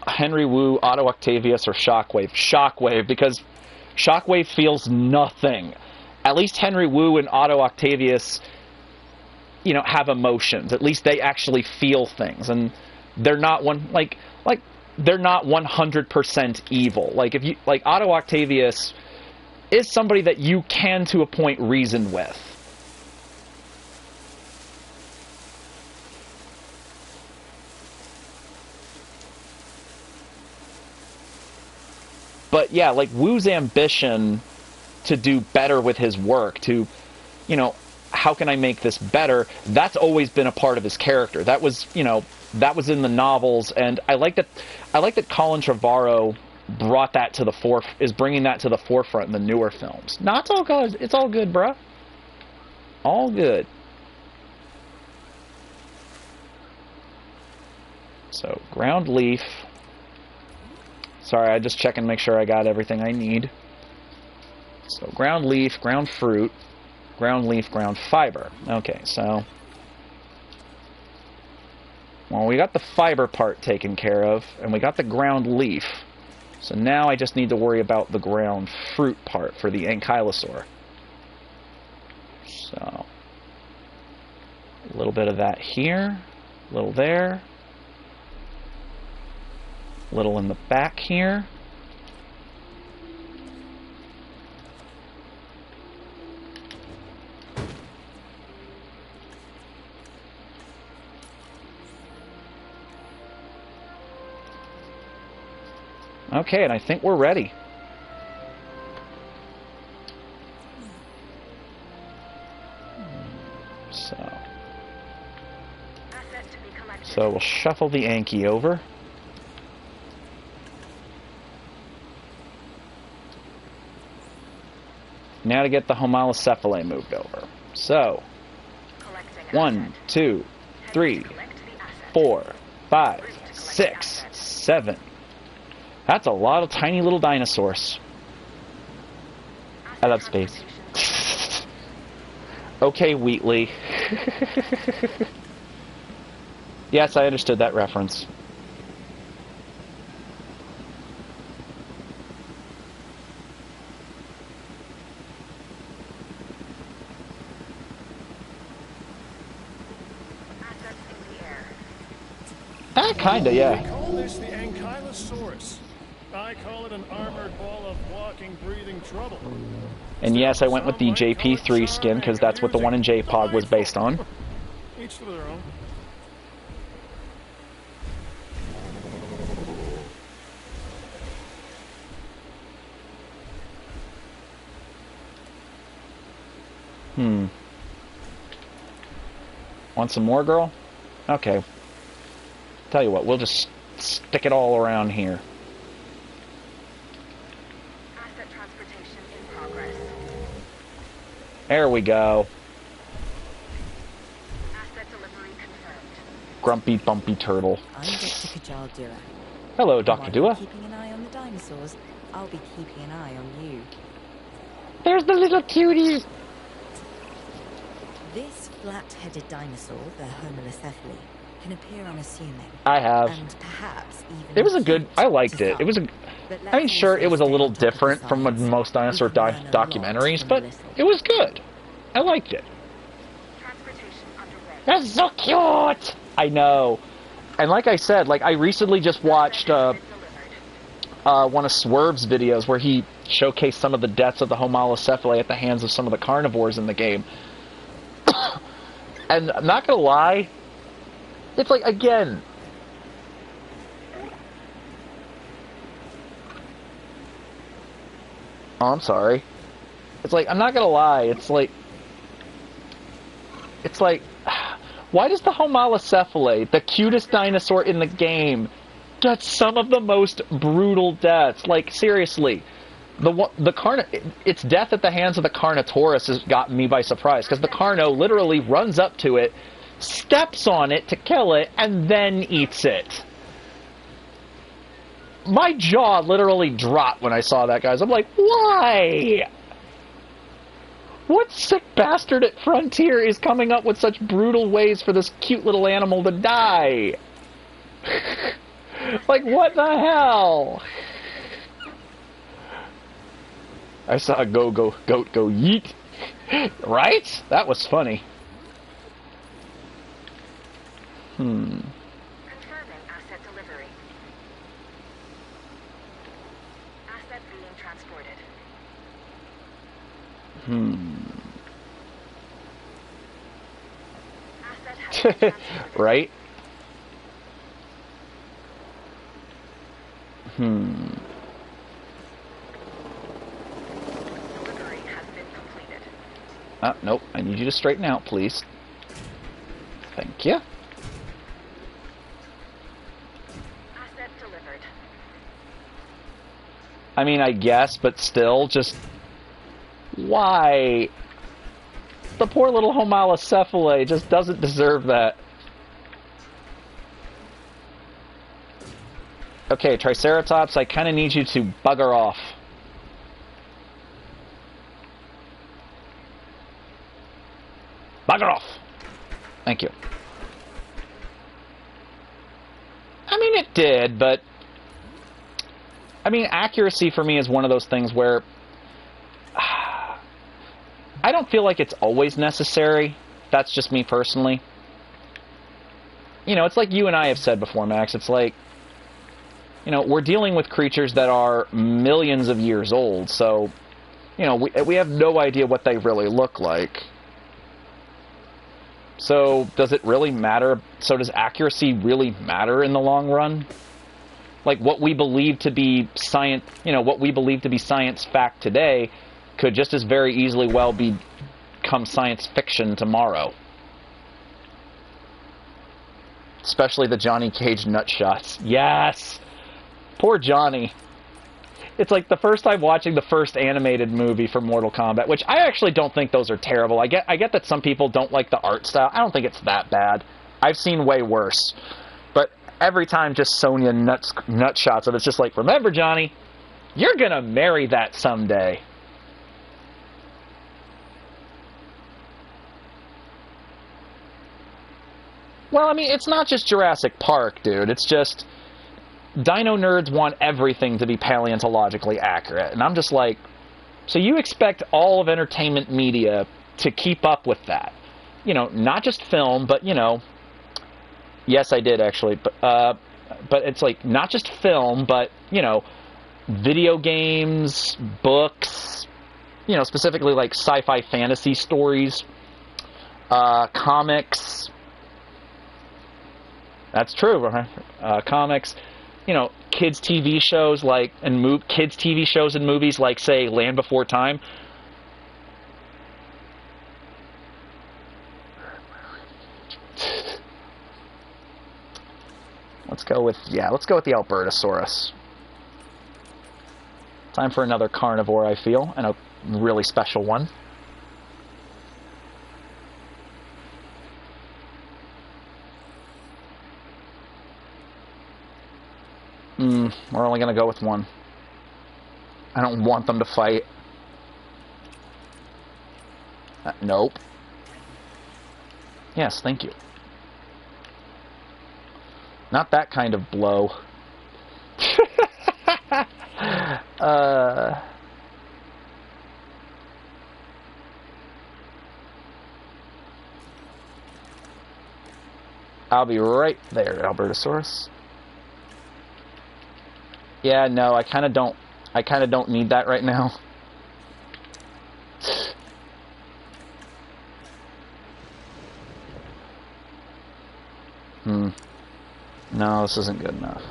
Henry Wu, Otto Octavius, or Shockwave. Shockwave, because Shockwave feels nothing. At least Henry Wu and Otto Octavius, you know, have emotions. At least they actually feel things, and they're not they're not 100% evil. Like if you Otto Octavius is somebody that you can to a point reason with. But yeah, like Wu's ambition to do better with his work, to, you know, how can I make this better? That's always been a part of his character. That was, you know, that was in the novels, and I like that Colin Trevorrow brought that to the is bringing that to the forefront in the newer films. No, it's all good. It's all good, bruh. All good. So, ground leaf. Sorry, I just check and make sure I got everything I need. So, ground leaf, ground fruit, ground leaf, ground fiber. Okay, so... Well, we got the fiber part taken care of, and we got the ground leaf. So now I just need to worry about the ground fruit part for the ankylosaur. So, a little bit of that here, a little there, a little in the back here. Okay, and I think we're ready. So we'll shuffle the Anki over. Now to get the Homalocephalae moved over. So, 1, 2, 3, 4, 5, 6, 7. That's a lot of tiny little dinosaurs. I love space. Okay, Wheatley. Yes, I understood that reference. Kinda, yeah. We call this the Ankylosaurus. I call it an armored ball of walking, breathing trouble. And yes, I went with the JP3 skin because that's what the one in JPOG was based on. Each to their own. Want some more, girl? Okay. Tell you what, we'll just stick it all around here. Asset transportation in progress. There we go. Asset delivery confirmed. Grumpy, bumpy turtle. I'm Dr. Kajal Dua. Hello, Dr. While Dua. you're keeping an eye on the dinosaurs, I'll be keeping an eye on you. There's the little cutie. This flat-headed dinosaur, the Homalocephalae, can appear unassuming. I have. And perhaps even It was a good... I liked to it. It was a... But I mean, let's sure, also it was a stay little on top of the different from science. most dinosaur We can learn a lot documentaries, from but a little. it was good. I liked it. Transportation underway. That's so cute! I know. And like I said, like I recently just watched one of Swerve's videos where he showcased some of the deaths of the Homalocephalae at the hands of some of the carnivores in the game. And I'm not gonna lie, it's like, again... Oh, I'm sorry. It's like, I'm not gonna lie, it's like... Why does the Homalocephalae, the cutest dinosaur in the game, get some of the most brutal deaths? Like, seriously. Its death at the hands of the Carnotaurus has gotten me by surprise, because the Carno literally runs up to it, steps on it to kill it, and then eats it. My jaw literally dropped when I saw that, guys. I'm like, why? What sick bastard at Frontier is coming up with such brutal ways for this cute little animal to die? Like, what the hell? I saw a goat go yeet. Right? That was funny. Confirming asset delivery. Asset being transported. Asset has been transported. Right? Delivery has been completed. Nope. I need you to straighten out, please. Thank you. I mean, I guess, but still, just... Why? The poor little homalocephale just doesn't deserve that. Okay, Triceratops, I kind of need you to bugger off. Bugger off! Thank you. I mean, it did, but... I mean, accuracy for me is one of those things where... I don't feel like it's always necessary. That's just me personally. You know, it's like you and I have said before, Max. It's like, you know, we're dealing with creatures that are millions of years old, so, you know, we have no idea what they really look like. So, does it really matter? So, does accuracy really matter in the long run? Like, what we believe to be science, you know, what we believe to be science fact today could just as very easily well become science fiction tomorrow. Especially the Johnny Cage nut shots. Yes! Poor Johnny. It's like the first time watching the first animated movie for Mortal Kombat, which I actually don't think those are terrible. I get that some people don't like the art style. I don't think it's that bad. I've seen way worse. But every time just Sonya nut shots of it, it's just like, remember, Johnny, you're gonna marry that someday. Well, I mean, it's not just Jurassic Park, dude. It's just... Dino nerds want everything to be paleontologically accurate. And I'm just like... So you expect all of entertainment media to keep up with that. You know, not just film, but, you know... Yes, I did, actually. But it's like, not just film, but, you know... Video games, books... You know, specifically like sci-fi fantasy stories... comics... That's true, right? Comics, you know, kids' TV shows like kids' TV shows and movies like, say, Land Before Time. Let's go with the Albertosaurus. Time for another carnivore, I feel, and a really special one. We're only going to go with one. I don't want them to fight. Nope. Yes, thank you. Not that kind of blow. I'll be right there, Albertosaurus. Yeah, no, I kind of don't need that right now. No, this isn't good enough.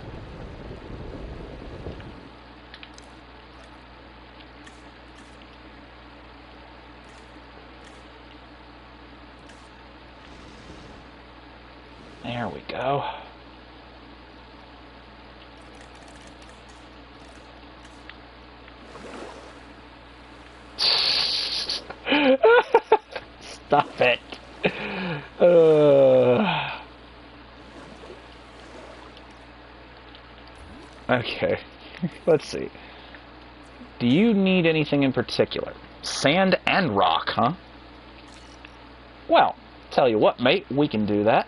There we go. Stop it. Okay, let's see. Do you need anything in particular? Sand and rock, huh? Well, tell you what, mate, we can do that.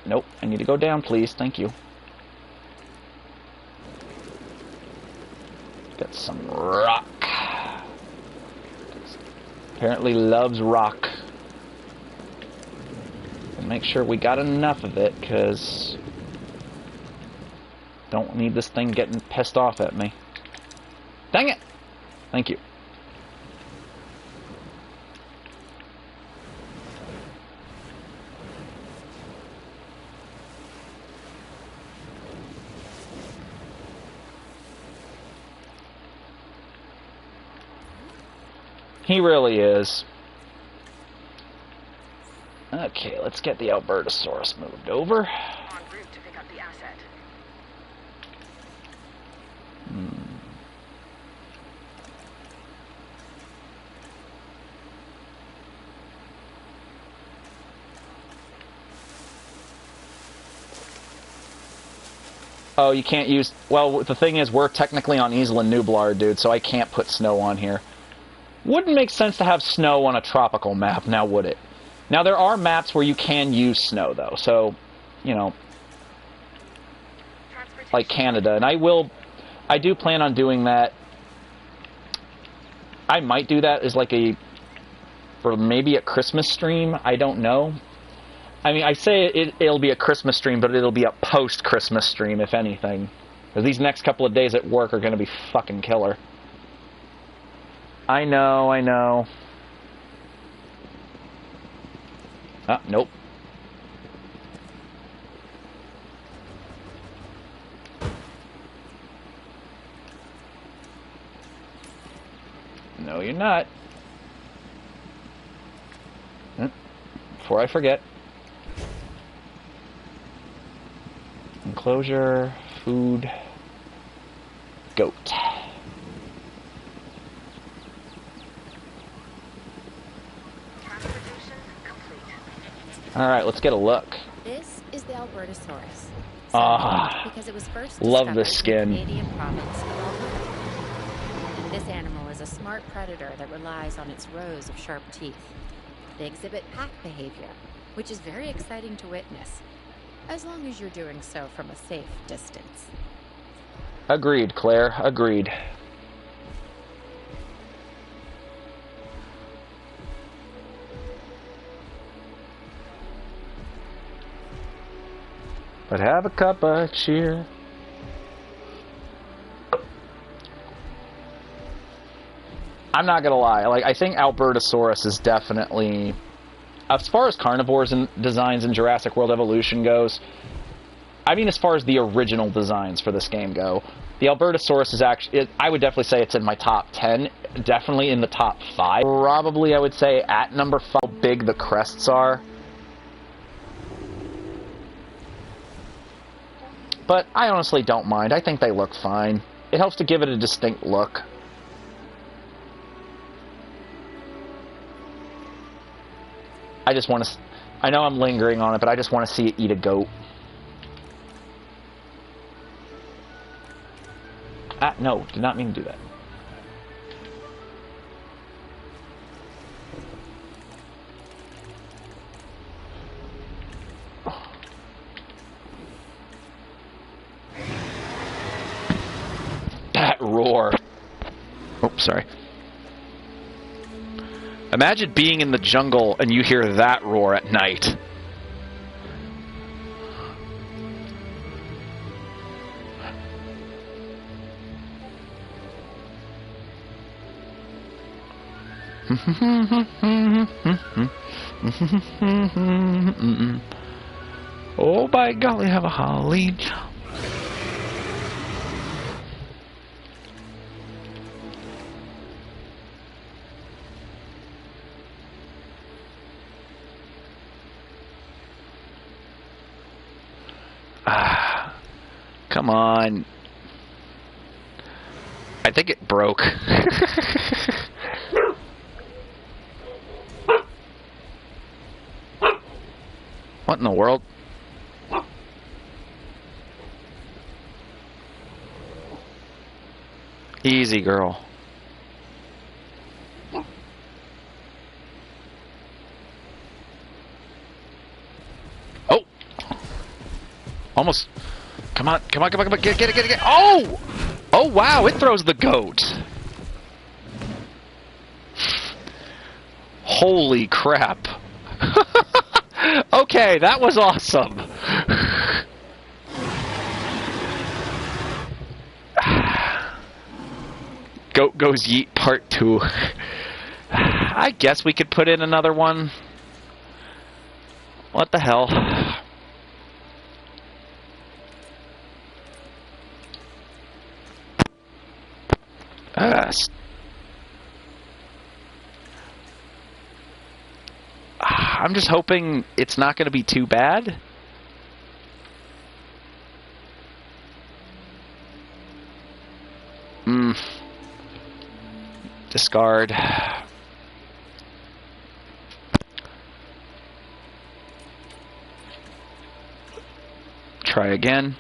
Nope, I need to go down, please. Thank you. Got some rock. Apparently loves rock. And make sure we got enough of it, because don't need this thing getting pissed off at me. Dang it! Thank you. He really is. Okay, let's get the Albertosaurus moved over. En route to pick up the asset. Oh, you can't use... Well, the thing is, we're technically on Isla Nublar, dude, so I can't put snow on here. Wouldn't make sense to have snow on a tropical map, now would it? Now, there are maps where you can use snow, though, so, you know, like Canada, and I do plan on doing that. I might do that as like for maybe a Christmas stream, I don't know. I mean, I say it'll be a Christmas stream, but it'll be a post-Christmas stream, if anything. Because these next couple of days at work are going to be fucking killer. I know, I know. Ah, nope. No, you're not. Before I forget. Enclosure, food, goat. Alright, let's get a look. This is the Albertosaurus. Ah, because it was first love the discovered in the skin. Canadian province of Alberta. This animal is a smart predator that relies on its rows of sharp teeth. They exhibit pack behavior, which is very exciting to witness, as long as you're doing so from a safe distance. Agreed, Claire. Agreed. But have a cup of cheer. I'm not gonna lie. Like, I think Albertosaurus is definitely, as far as carnivores and designs in Jurassic World Evolution goes. I mean, as far as the original designs for this game go, the Albertosaurus is actually, I would definitely say it's in my top 10, definitely in the top 5. Probably, I would say, at number 5, how big the crests are. But I honestly don't mind. I think they look fine. It helps to give it a distinct look. I just want to... I know I'm lingering on it, but I just want to see it eat a goat. Ah, no, did not mean to do that. That roar. Oh, sorry. Imagine being in the jungle and you hear that roar at night. Oh, by golly, have a holly jump. Come on. I think it broke. What in the world? Easy, girl. Oh! Almost. Come on, come on, come on, come on, get it. Oh! Oh, wow, it throws the goat. Holy crap. Okay, that was awesome. Goat Goes Yeet Part 2. I guess we could put in another one. What the hell? I'm just hoping it's not going to be too bad. Discard. Try again.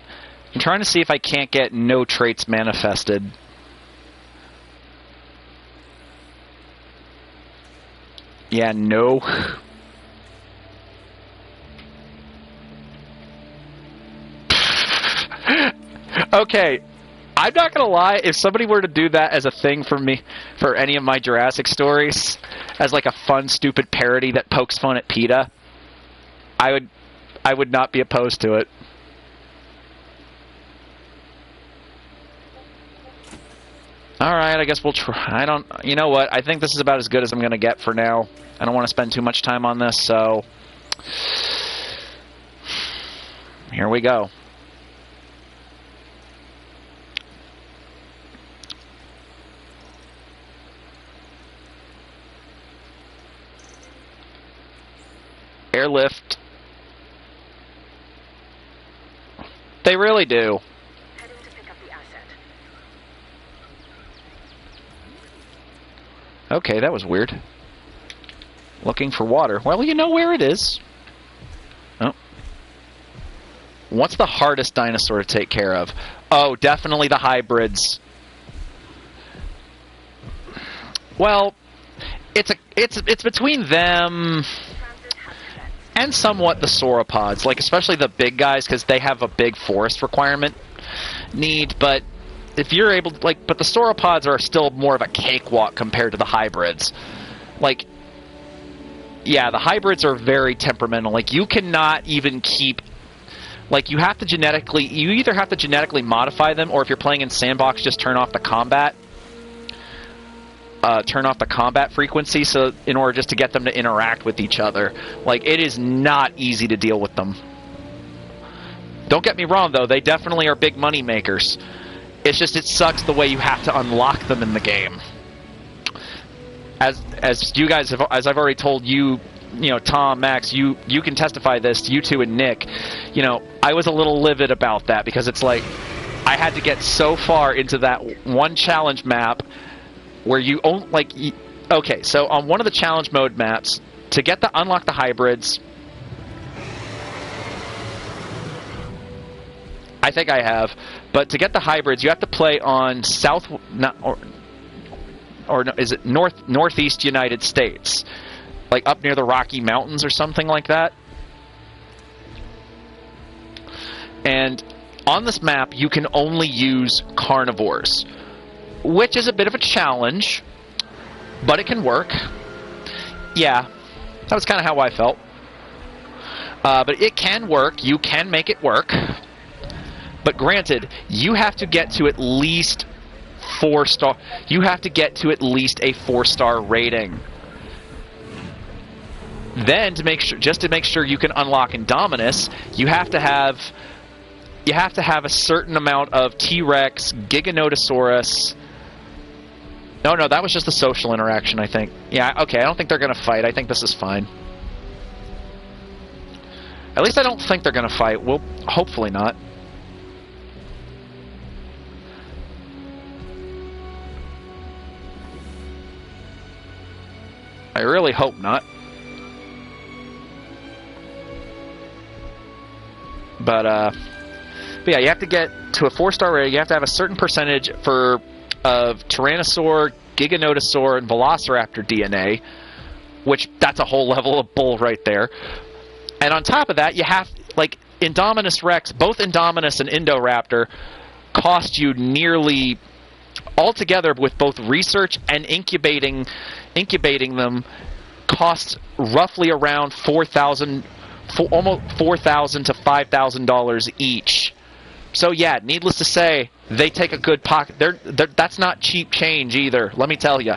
I'm trying to see if I can't get no traits manifested. Yeah, no. Okay, I'm not gonna lie, if somebody were to do that as a thing for me, for any of my Jurassic stories, as like a fun, stupid parody that pokes fun at PETA, I would not be opposed to it. Alright, I guess we'll try. You know what? I think this is about as good as I'm going to get for now. I don't want to spend too much time on this, so... Here we go. Airlift. They really do. Okay, that was weird. Looking for water. Well, you know where it is. Oh. What's the hardest dinosaur to take care of? Oh, definitely the hybrids. Well, it's between them and somewhat the sauropods, like especially the big guys, because they have a big forest requirement need, but if you're able to, like, but the sauropods are still more of a cakewalk compared to the hybrids. Like, yeah, the hybrids are very temperamental. Like, you cannot even keep, like, you have to genetically, you either have to genetically modify them, or if you're playing in sandbox, just turn off the combat frequency, so in order just to get them to interact with each other. Like, it is not easy to deal with them. Don't get me wrong, though, they definitely are big money makers. It's just, it sucks the way you have to unlock them in the game. As you guys have, as I've already told you, you know, Tom, Max, you can testify this, you two and Nick, you know, I was a little livid about that, because it's like, I had to get so far into that one challenge map where you own, like, okay, so on one of the challenge mode maps, to get the unlock the hybrids, I think I have, but to get the hybrids, you have to play on northeast United States, like up near the Rocky Mountains or something like that. And on this map, you can only use carnivores, which is a bit of a challenge, but it can work. Yeah, that was kind of how I felt. But it can work. You can make it work. But granted, you have to get to at least 4-star. You have to get to at least a 4-star rating. Then, to make sure, just to make sure you can unlock Indominus, you have to have a certain amount of T-Rex, Giganotosaurus. No, that was just a social interaction, I think. Yeah, okay, I don't think they're going to fight. I think this is fine. At least I don't think they're going to fight. Well, hopefully not. I really hope not. But yeah, you have to get to a 4-star rating. You have to have a certain percentage of Tyrannosaur, Giganotosaur, and Velociraptor DNA, which that's a whole level of bull right there. And on top of that, you have, like, Indominus Rex, both Indominus and Indoraptor cost you nearly, altogether with both research and incubating them, costs roughly around almost $4,000 to $5,000 each. So yeah, needless to say, they take a good pocket. That's not cheap change either, let me tell you.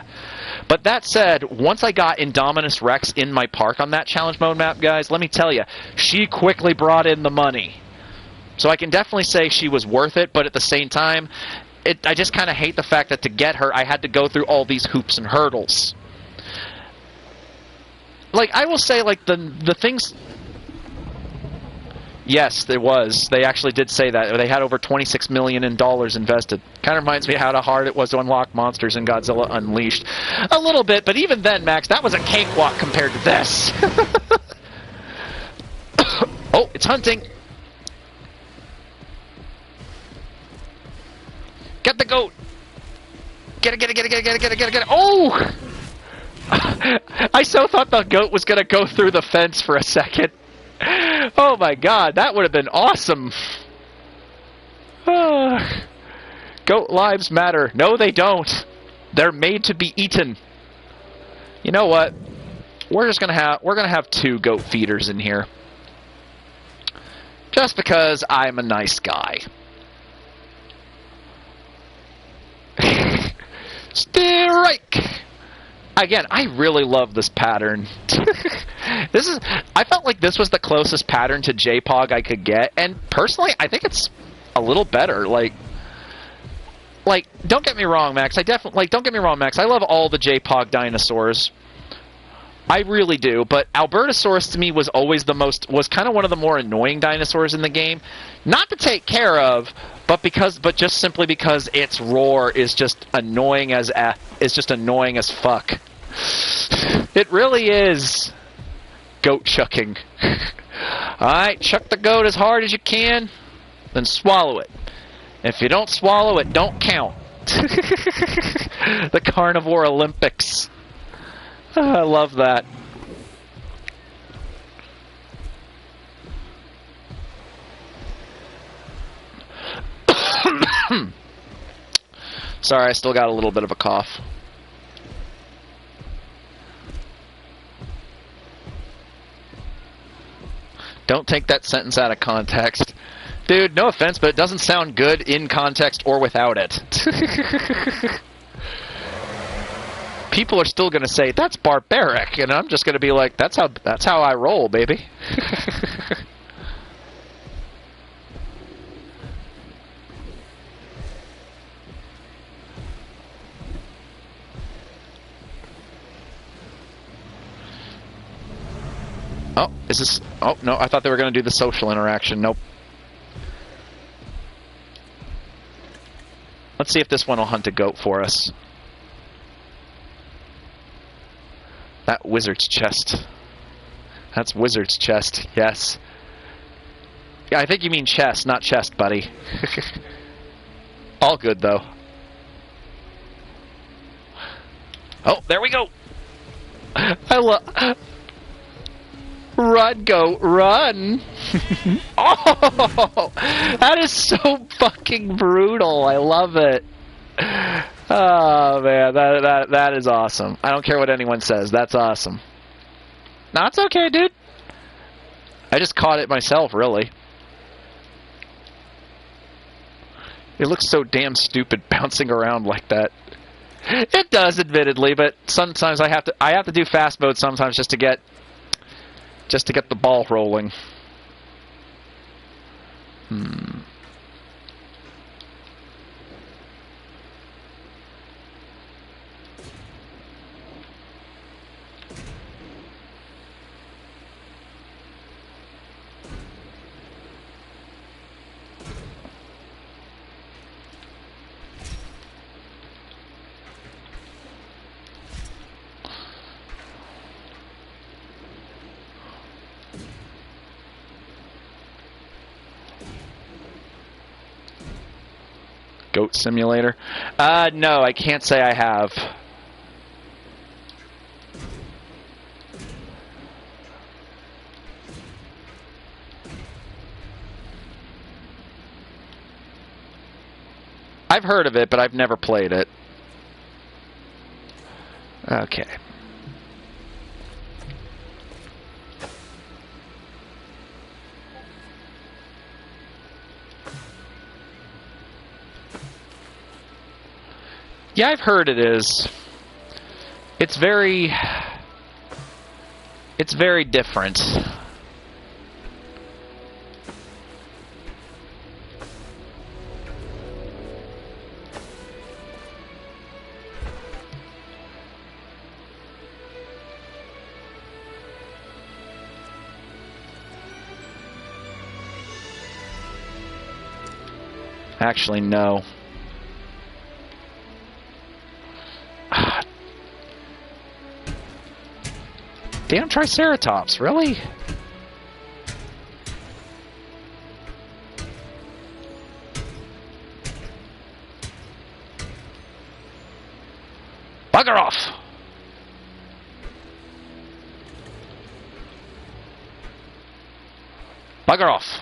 But that said, once I got Indominus Rex in my park on that challenge mode map, guys, let me tell you, she quickly brought in the money. So I can definitely say she was worth it, but at the same time, I just kind of hate the fact that to get her, I had to go through all these hoops and hurdles. like, I will say, like, the things... Yes, there was. They actually did say that. They had over $26 million invested. Kind of reminds me how hard it was to unlock monsters in Godzilla Unleashed. A little bit, but even then, Max, that was a cakewalk compared to this. Oh, it's hunting. Get the goat. Get it. Oh! I so thought the goat was going to go through the fence for a second. Oh my god, that would have been awesome. Goat lives matter. No, they don't. They're made to be eaten. You know what? We're gonna have 2 goat feeders in here. Just because I'm a nice guy. Strike! Again, I really love this pattern. I felt like this was the closest pattern to JPOG I could get, and personally, I think it's a little better. Like, don't get me wrong, Max. Don't get me wrong, Max. I love all the JPOG dinosaurs. I really do, but Albertosaurus to me was always was kind of one of the more annoying dinosaurs in the game. Not to take care of, but just simply because its roar is just annoying as fuck. It really is. Goat chucking. Alright, chuck the goat as hard as you can, then swallow it. If you don't swallow it, don't count. The Carnivore Olympics. I love that. Sorry, I still got a little bit of a cough. Don't take that sentence out of context. Dude, no offense, but it doesn't sound good in context or without it. People are still going to say, that's barbaric, and I'm just going to be like, that's how I roll, baby. Oh, is this... Oh, no, I thought they were going to do the social interaction. Nope. Let's see if this one will hunt a goat for us. That wizard's chest. That's wizard's chest, yes. Yeah, I think you mean chest, not chest, buddy. All good, though. Oh, there we go! I love... Run, goat, run! Oh! That is so fucking brutal. I love it. Oh, man. That is awesome. I don't care what anyone says. That's awesome. No, it's okay, dude. I just caught it myself, really. It looks so damn stupid bouncing around like that. It does, admittedly, but sometimes I have to do fast mode sometimes just to get the ball rolling. Goat Simulator? No, I can't say I have. I've heard of it, but I've never played it. Okay. Yeah, I've heard it is. It's very different. Actually, no. Damn Triceratops, really? Bugger off! Bugger off!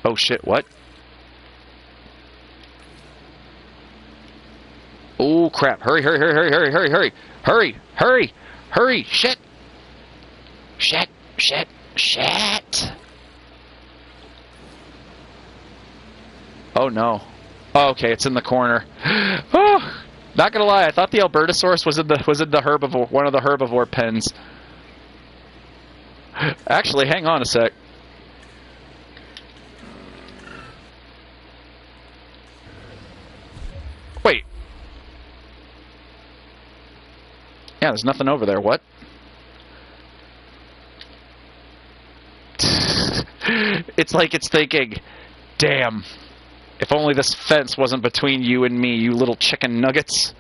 Oh shit, what? Oh crap, hurry, hurry, hurry, hurry, hurry, hurry, hurry, hurry, hurry, hurry, shit! Shit, shit, shit! Oh no. Oh, okay, it's in the corner. Oh, not gonna lie, I thought the Albertosaurus was in the herbivore, one of the herbivore pens. Actually, hang on a sec. Wait. Yeah, there's nothing over there. What? It's like it's thinking, damn. If only this fence wasn't between you and me, you little chicken nuggets.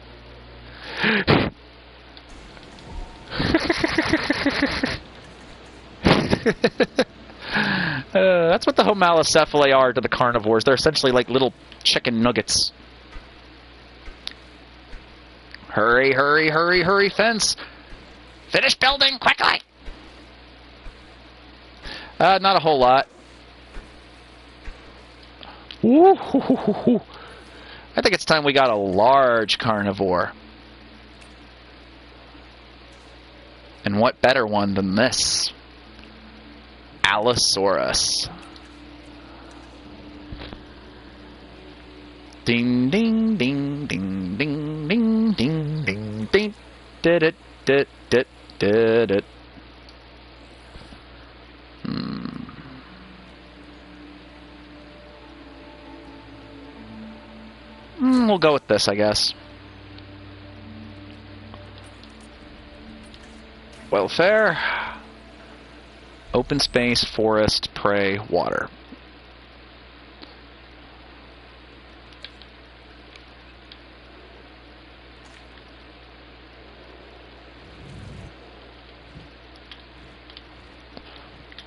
That's what the Homalocephalae are to the carnivores. They're essentially like little chicken nuggets. Hurry, hurry, hurry, hurry, fence! Finish building, quickly! Not a whole lot. Ooh, I think it's time we got a large carnivore. And what better one than this? Allosaurus. Ding ding ding ding ding ding ding ding ding did it did it did it. We'll go with this, I guess. Welfare. Open space, forest, prey, water.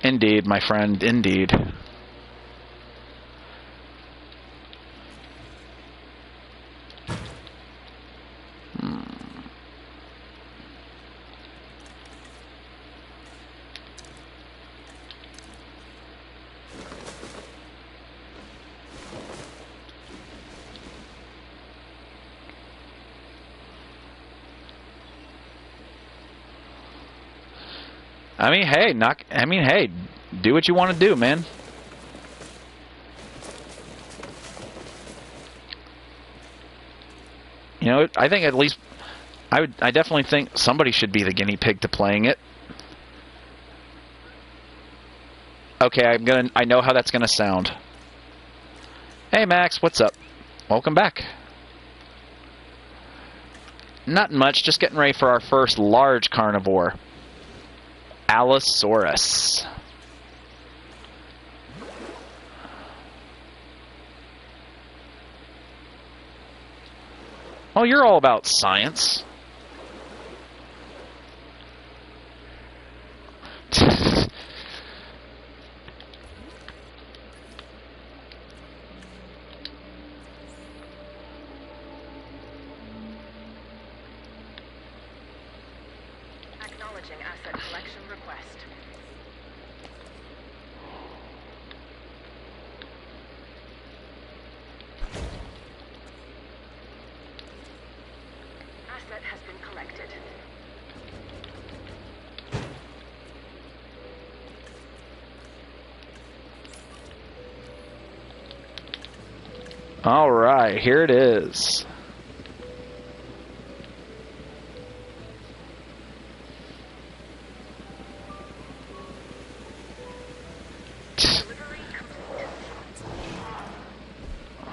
Indeed, my friend, indeed. I mean, hey, do what you want to do, man. You know, I think at least I definitely think somebody should be the guinea pig to playing it. Okay, I know how that's gonna sound. Hey Max, what's up? Welcome back. Not much, just getting ready for our first large carnivore. Allosaurus. Oh, you're all about science. Acknowledging asset collection request. Asset has been collected. All right, here it is.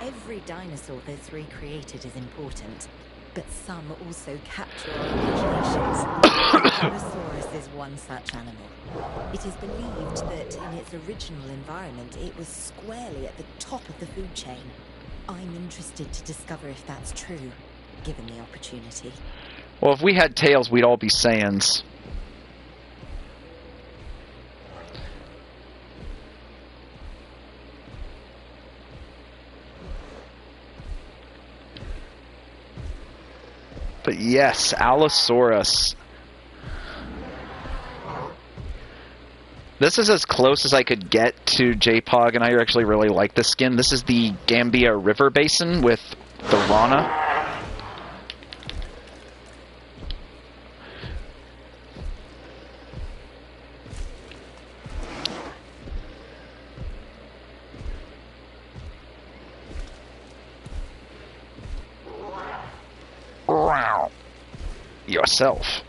Every dinosaur that's recreated is important. but some also capture our imaginations. Allosaurus is one such animal. It is believed that in its original environment, it was squarely at the top of the food chain. I'm interested to discover if that's true, given the opportunity. Well, if we had tails, we'd all be Saiyans. But yes, Allosaurus. This is as close as I could get to JPOG, and I actually really like this skin. This is the Gambia River Basin with the Rana. Yourself.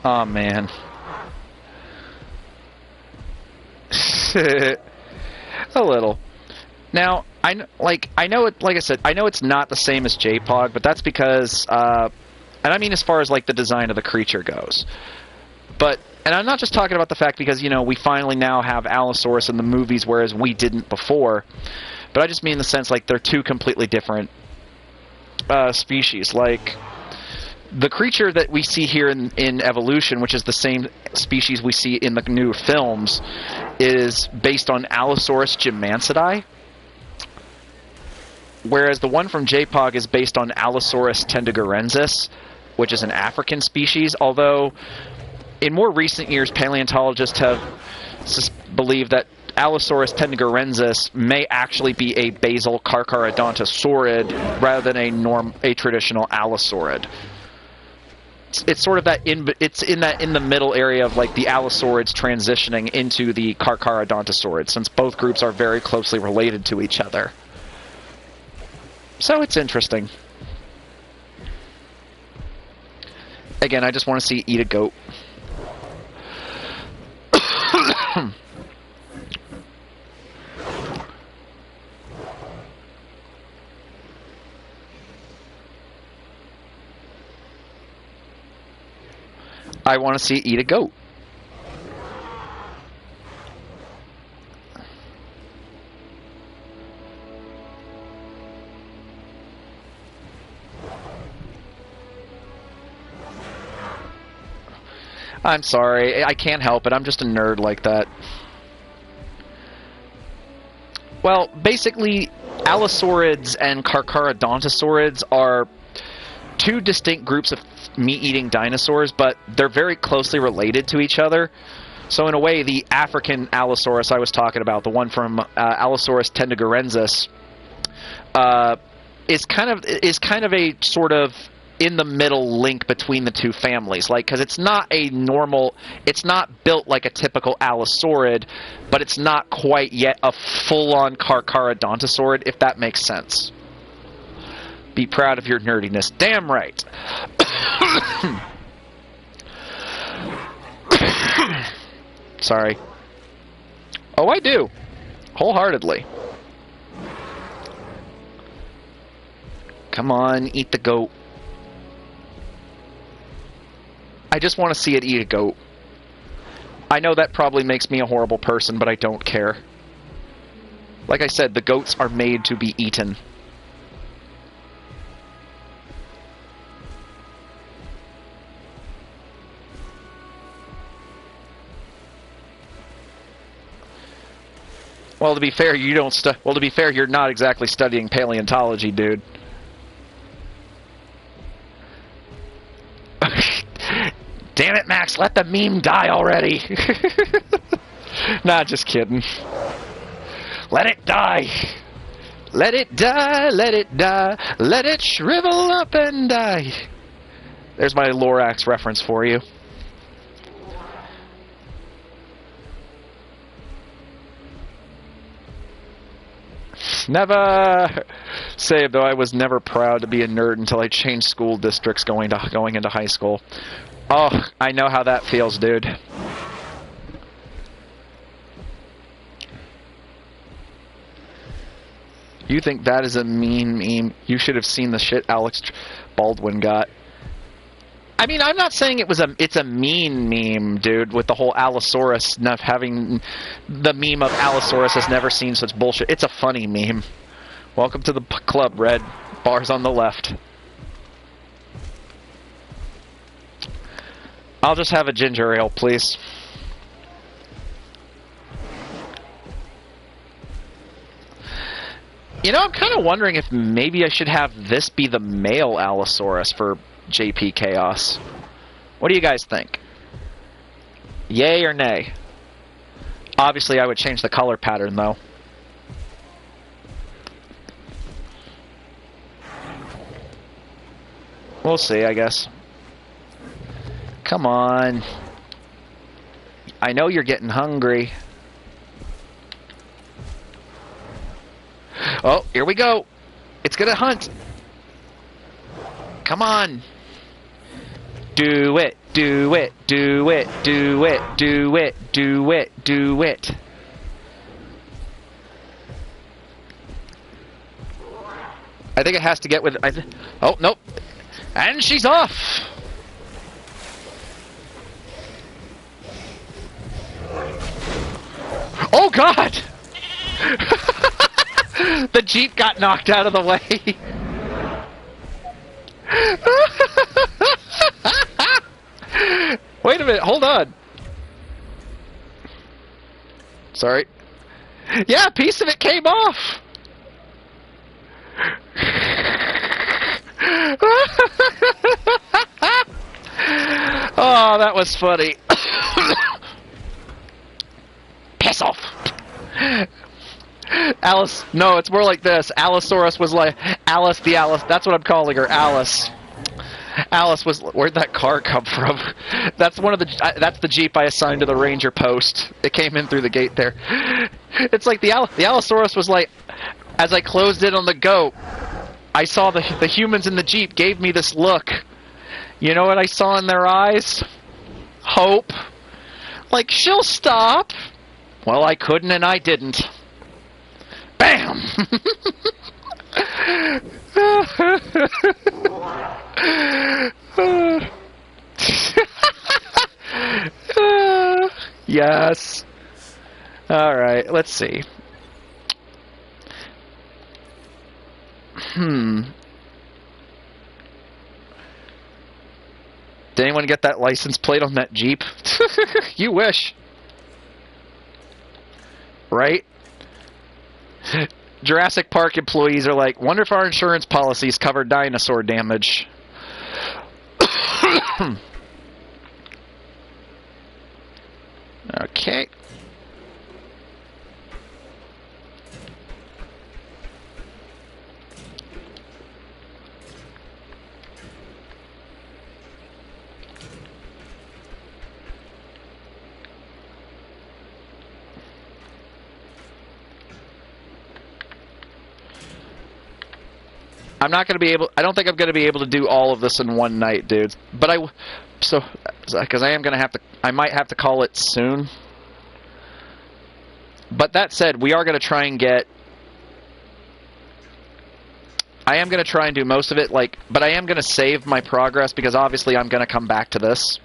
Oh man. A little. Now, I know it. Like I said, I know it's not the same as JPOG, but that's because, and I mean as far as like the design of the creature goes. But, and I'm not just talking about the fact because, you know, we finally now have Allosaurus in the movies, whereas we didn't before. But I just mean in the sense like they're two completely different species. Like the creature that we see here in Evolution, which is the same species we see in the new films, is based on Allosaurus gimancidae. Whereas the one from JPOG is based on Allosaurus tendigarensis, which is an African species, although in more recent years paleontologists have believed that Allosaurus tendigarensis may actually be a basal carcharodontosaurid rather than a traditional allosaurid. It's sort of that it's in the middle area of like the allosaurids transitioning into the carcharodontosaurids, since both groups are very closely related to each other. So it's interesting. Again, I just want to see it eat a goat. I want to see it eat a goat. I'm sorry, I can't help it. I'm just a nerd like that. Well, basically, allosaurids and carcharodontosaurids are two distinct groups of meat-eating dinosaurs, but they're very closely related to each other. So in a way, the African Allosaurus I was talking about, the one from Allosaurus tendigarensis, is kind of a sort of in the middle link between the two families, like, because it's not built like a typical allosaurid, but it's not quite yet a full-on carcharodontosaurid, if that makes sense. Be proud of your nerdiness. Damn right. Sorry. Oh, I do. Wholeheartedly. Come on, eat the goat. I just want to see it eat a goat. I know that probably makes me a horrible person, but I don't care. Like I said, the goats are made to be eaten. Well, to be fair, you're not exactly studying paleontology, dude. Damn it, Max, let the meme die already. Nah, just kidding. Let it die. Let it die, let it die. Let it shrivel up and die. There's my Lorax reference for you. Never. Say, though, I was never proud to be a nerd until I changed school districts going into high school. Oh, I know how that feels, dude. You think that is a mean meme? You should have seen the shit Alex Baldwin got. I mean, I'm not saying it's a mean meme, dude, with the whole Allosaurus having the meme of Allosaurus has never seen such bullshit. It's a funny meme. Welcome to the club, Red. Bars on the left. I'll just have a ginger ale, please. You know, I'm kind of wondering if maybe I should have this be the male Allosaurus for JP Chaos. What do you guys think? Yay or nay? Obviously, I would change the color pattern, though. We'll see, I guess. Come on. I know you're getting hungry. Oh, here we go. It's gonna hunt. Come on. Do it, do it, do it, do it, do it, do it, do it. I think it has to get with... oh, nope. And she's off. Oh, God! The Jeep got knocked out of the way. Wait a minute, hold on. Sorry. Yeah, a piece of it came off. Oh, that was funny. Piss off. Alice, no, it's more like this. Allosaurus was like, Alice the Alice, that's what I'm calling her, Alice. Alice was, where'd that car come from? That's that's the Jeep I assigned to the Ranger post. It came in through the gate there. It's like the Allosaurus was like, as I closed in on the goat, I saw the humans in the Jeep gave me this look. You know what I saw in their eyes? Hope. Like, she'll stop. Well, I couldn't and I didn't. Bam! Yes. All right, let's see. Did anyone get that license plate on that Jeep? You wish. Right? Jurassic Park employees are like, wonder if our insurance policies cover dinosaur damage. Okay. I'm not going to be able... I don't think I'm going to be able to do all of this in one night, dudes. But because I am going to have to... I might have to call it soon. But that said, we are going to try and get... I am going to try and do most of it, but I am going to save my progress because obviously I'm going to come back to this.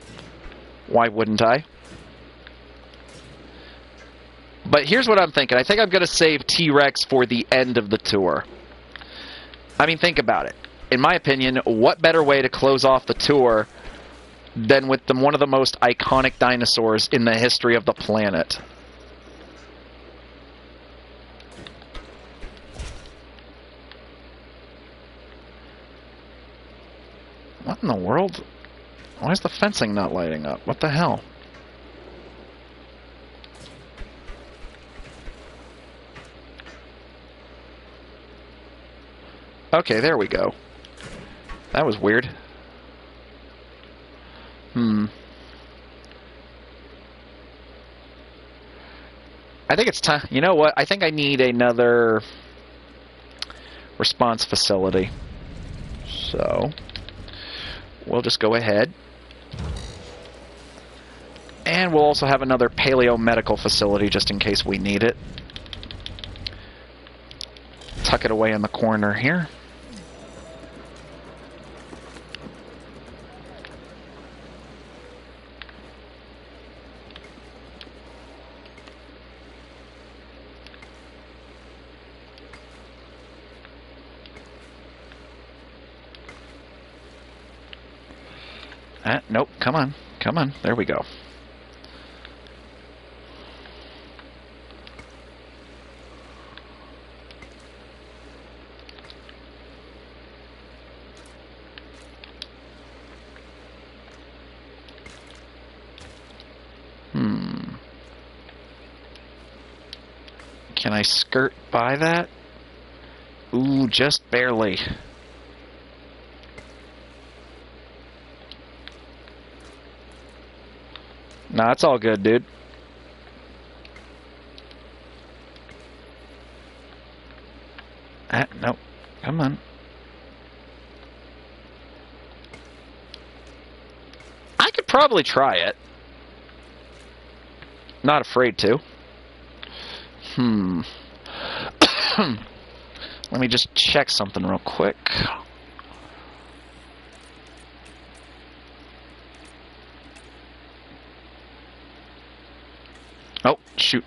Why wouldn't I? But here's what I'm thinking. I think I'm going to save T-Rex for the end of the tour. I mean, think about it. In my opinion, what better way to close off the tour than with one of the most iconic dinosaurs in the history of the planet? What in the world? Why is the fencing not lighting up? What the hell? Okay, there we go. That was weird. I think it's time... You know what? I think I need another... response facility. So, we'll just go ahead. And we'll also have another paleo medical facility just in case we need it. Tuck it away in the corner here. Nope, come on. Come on. There we go. Can I skirt by that? Ooh, just barely. Nah, it's all good, dude. Nope. Come on. I could probably try it. Not afraid to. Let me just check something real quick. Oh, shoot.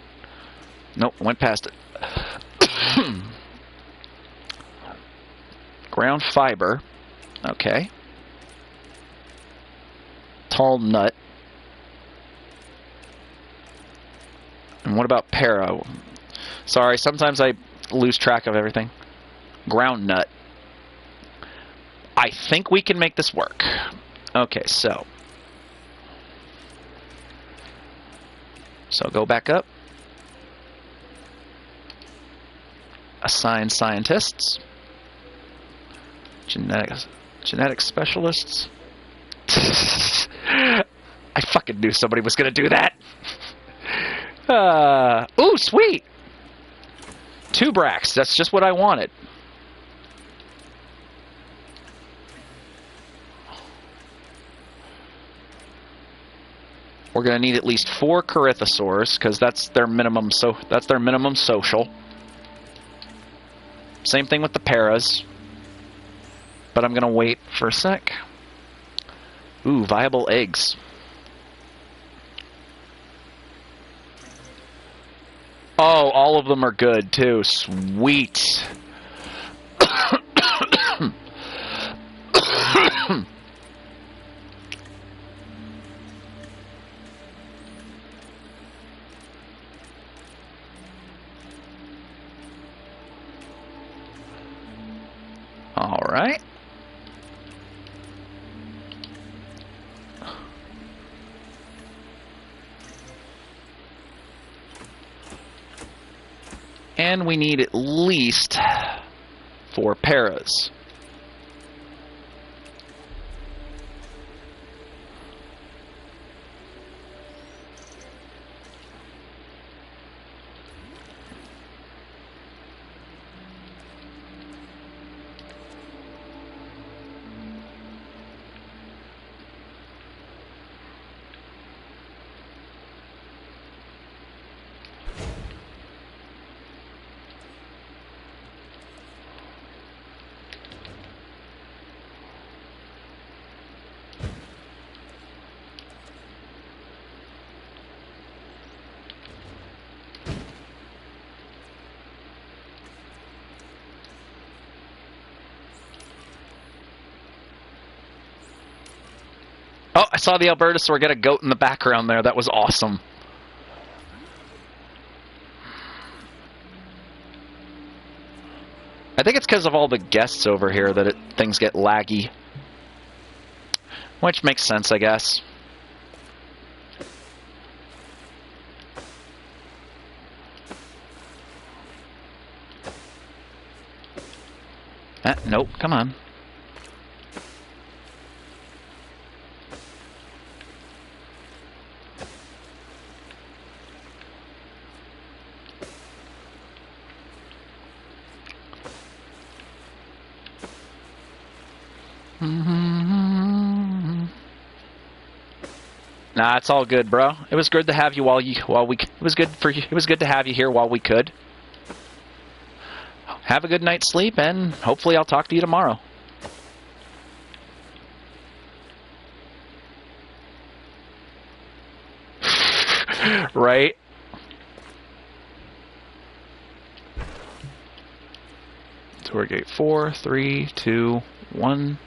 Nope, went past it. Ground fiber. Okay. Tall nut. And what about para? Sorry, sometimes I lose track of everything. Ground nut. I think we can make this work. Okay, so go back up. Assign scientists. Genetic specialists. I fucking knew somebody was gonna do that. Ooh, sweet. 2 bracks. That's just what I wanted. We're gonna need at least 4 Corythosaurs because that's their minimum. So that's their minimum social. Same thing with the paras. But I'm gonna wait for a sec. Ooh, viable eggs. Oh, all of them are good too. Sweet. All right. And we need at least 4 paras. Oh, I saw the Albertosaur get a goat in the background there. That was awesome. I think it's because of all the guests over here that things get laggy. Which makes sense, I guess. Nope, come on. Nah, it's all good, bro. It was good to have you it was good for you. It was good to have you here while we could. Have a good night's sleep, and hopefully I'll talk to you tomorrow. Right? Tour gate 4, 3, 2, 1.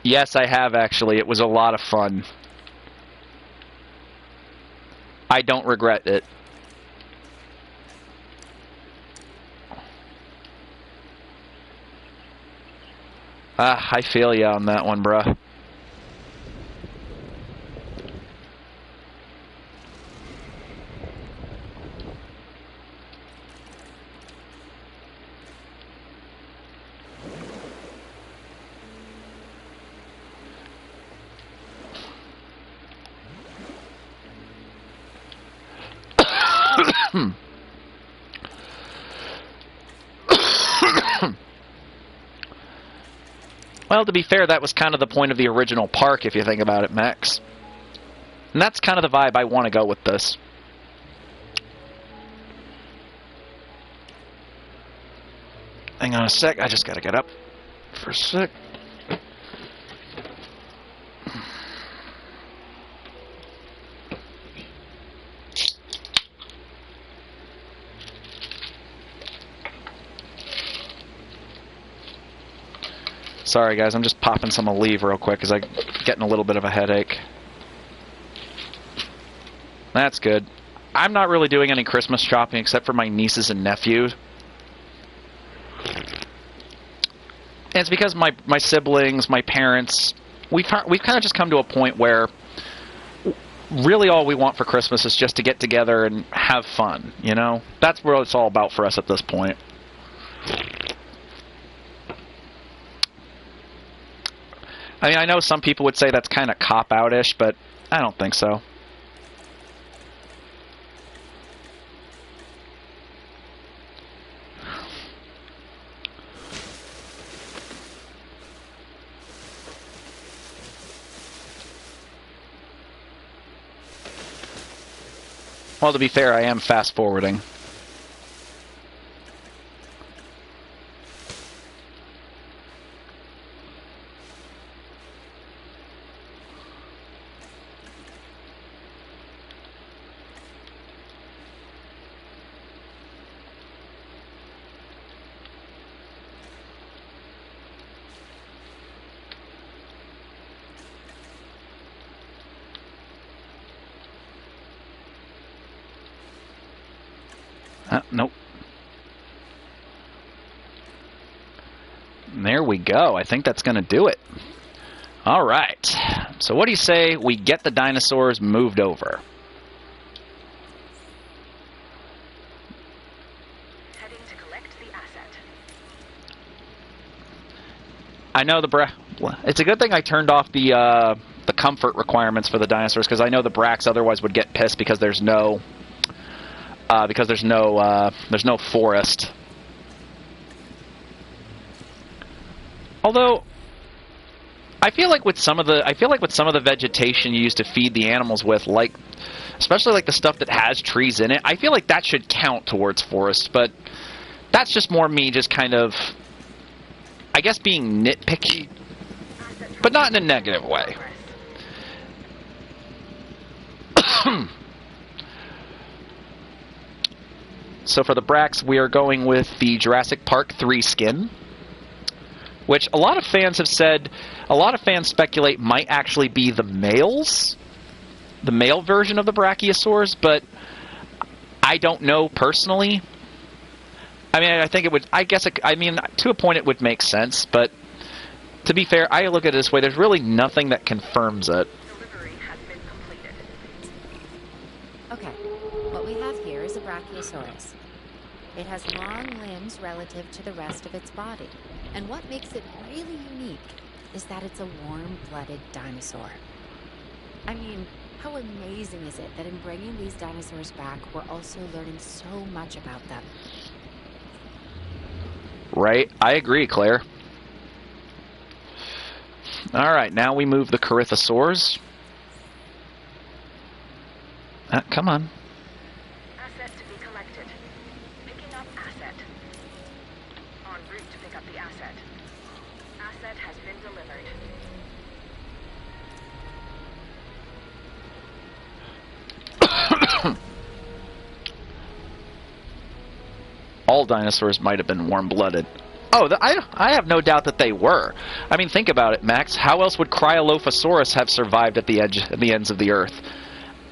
Yes, I have actually. It was a lot of fun. I don't regret it. I feel ya on that one, bruh. Well, to be fair, that was kind of the point of the original park, if you think about it, Max. And that's kind of the vibe I want to go with this. Hang on a sec, I just gotta get up for a sec. Sorry guys, I'm just popping some Aleve real quick because I'm getting a little bit of a headache. That's good. I'm not really doing any Christmas shopping except for my nieces and nephews. And it's because my siblings, my parents, we've kind of just come to a point where really all we want for Christmas is just to get together and have fun, you know? That's what it's all about for us at this point. I mean, I know some people would say that's kind of cop-out-ish, but I don't think so. Well, to be fair, I am fast-forwarding. Nope. There we go. I think that's going to do it. All right. So what do you say we get the dinosaurs moved over? Heading to collect the asset. I know it's a good thing I turned off the comfort requirements for the dinosaurs because I know the Brax otherwise would get pissed because there's no forest. Although I feel like with some of the vegetation you used to feed the animals with, like especially like the stuff that has trees in it, I feel like that should count towards forest, but that's just more me just kind of, I guess, being nitpicky, but not in a negative way. So for the Brax, we are going with the Jurassic Park 3 skin, which a lot of fans have said, a lot of fans speculate might actually be the male version of the Brachiosaurs, but I don't know personally. I mean, I think it would, to a point it would make sense, but to be fair, I look at it this way, there's really nothing that confirms it. Delivery has been completed. Okay, what we have here is a Brachiosaurus. It has long limbs relative to the rest of its body, and what makes it really unique is that it's a warm-blooded dinosaur. I mean, how amazing is it that in bringing these dinosaurs back, we're also learning so much about them? Right? I agree, Claire. Alright, now we move the Corythosaurs. Come on. Asset to be collected. Picking up asset. En route to pick up the asset. Asset has been delivered. All dinosaurs might have been warm-blooded. Oh, I have no doubt that they were. I mean, think about it, Max. How else would Cryolophosaurus have survived at the ends of the Earth?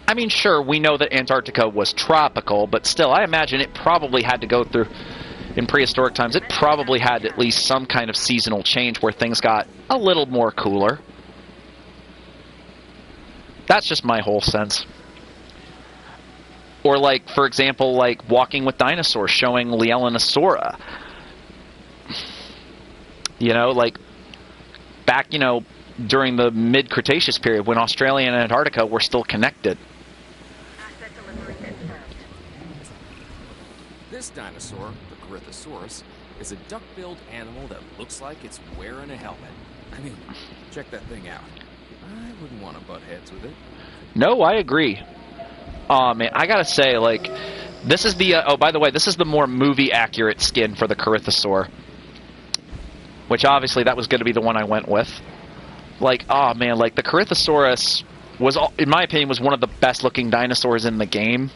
I mean, sure, we know that Antarctica was tropical, but still, I imagine it probably had to go through, in prehistoric times, it probably had at least some kind of seasonal change where things got a little more cooler. That's just my whole sense. Or, like, for example, like, Walking with Dinosaurs, showing Lielanosaura. You know, like, back, you know, during the mid-Cretaceous period, when Australia and Antarctica were still connected. Asset delivery confirmed. This dinosaur, the Corythosaurus, is a duck-billed animal that looks like it's wearing a helmet. I mean, check that thing out. I wouldn't want to butt heads with it. No, I agree. Man, I gotta say, like, this is the, oh, by the way, this is the more movie-accurate skin for the Corythosaur. Which, obviously, that was going to be the one I went with. Like, oh, man, like, the Corythosaurus was, in my opinion, was one of the best-looking dinosaurs in the game.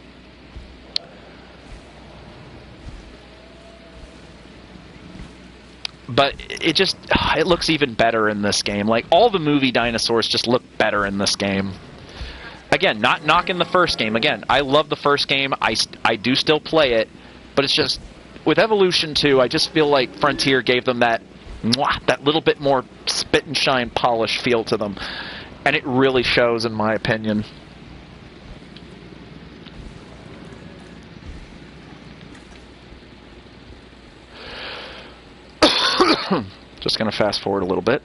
But it looks even better in this game. Like, all the movie dinosaurs just look better in this game. Again, not knocking the first game. Again, I love the first game. I do still play it. But it's just, with Evolution 2, I just feel like Frontier gave them that little bit more spit and shine polish feel to them. And it really shows, in my opinion. Just going to fast forward a little bit.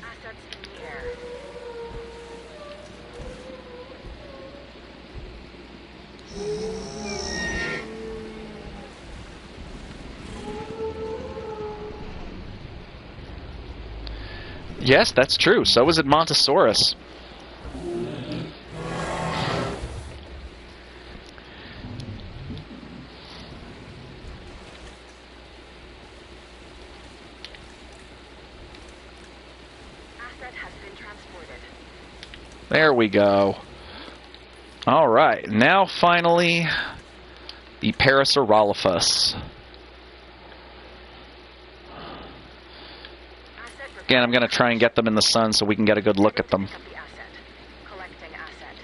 Assets in the air. Yes, that's true. So was Edmontosaurus. Asset has been transported. There we go. All right, now finally, the Parasaurolophus. Again, I'm going to try and get them in the sun so we can get a good look at them. Pick up the asset. Collecting asset.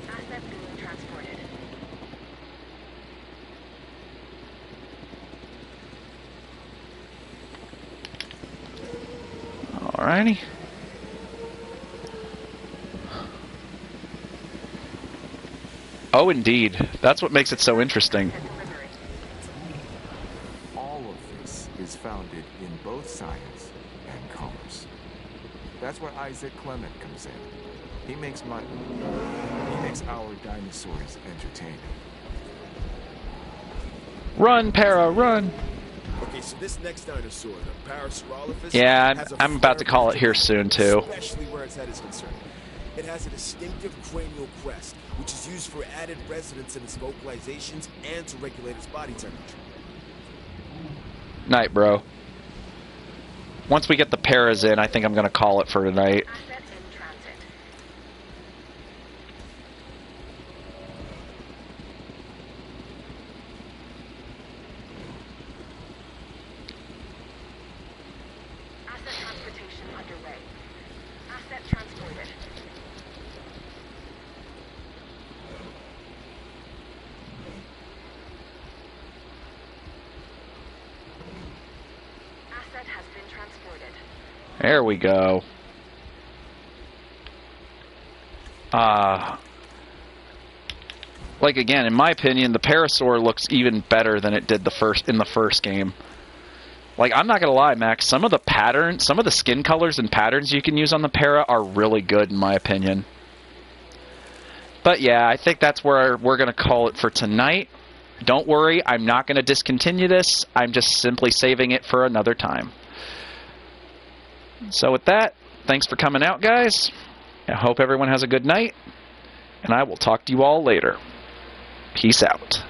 Asset being transported. Alrighty. Oh, indeed. That's what makes it so interesting. All of this is founded in both science and commerce. That's where Isaac Clement comes in. He makes money. He makes our dinosaurs entertaining. Run, Para, run! Okay, so this next dinosaur, the Parasaurolophus, Yeah, has a I'm about to call it here soon, too. Especially where its head is concerned. It has a distinctive cranial crest, which is used for added resonance in its vocalizations and to regulate its body temperature. Night, bro. Once we get the Paras in, I think I'm going to call it for tonight. Asset in transit. Asset transportation underway. Asset transported. Asset has been transported. There we go. Like, again, in my opinion, the Parasaur looks even better than it did in the first game. Like, I'm not gonna lie, Max, some of the patterns, some of the skin colors and patterns you can use on the Para are really good, in my opinion. But yeah, I think that's where we're going to call it for tonight. Don't worry, I'm not going to discontinue this. I'm just simply saving it for another time. So with that, thanks for coming out, guys. I hope everyone has a good night, and I will talk to you all later. Peace out.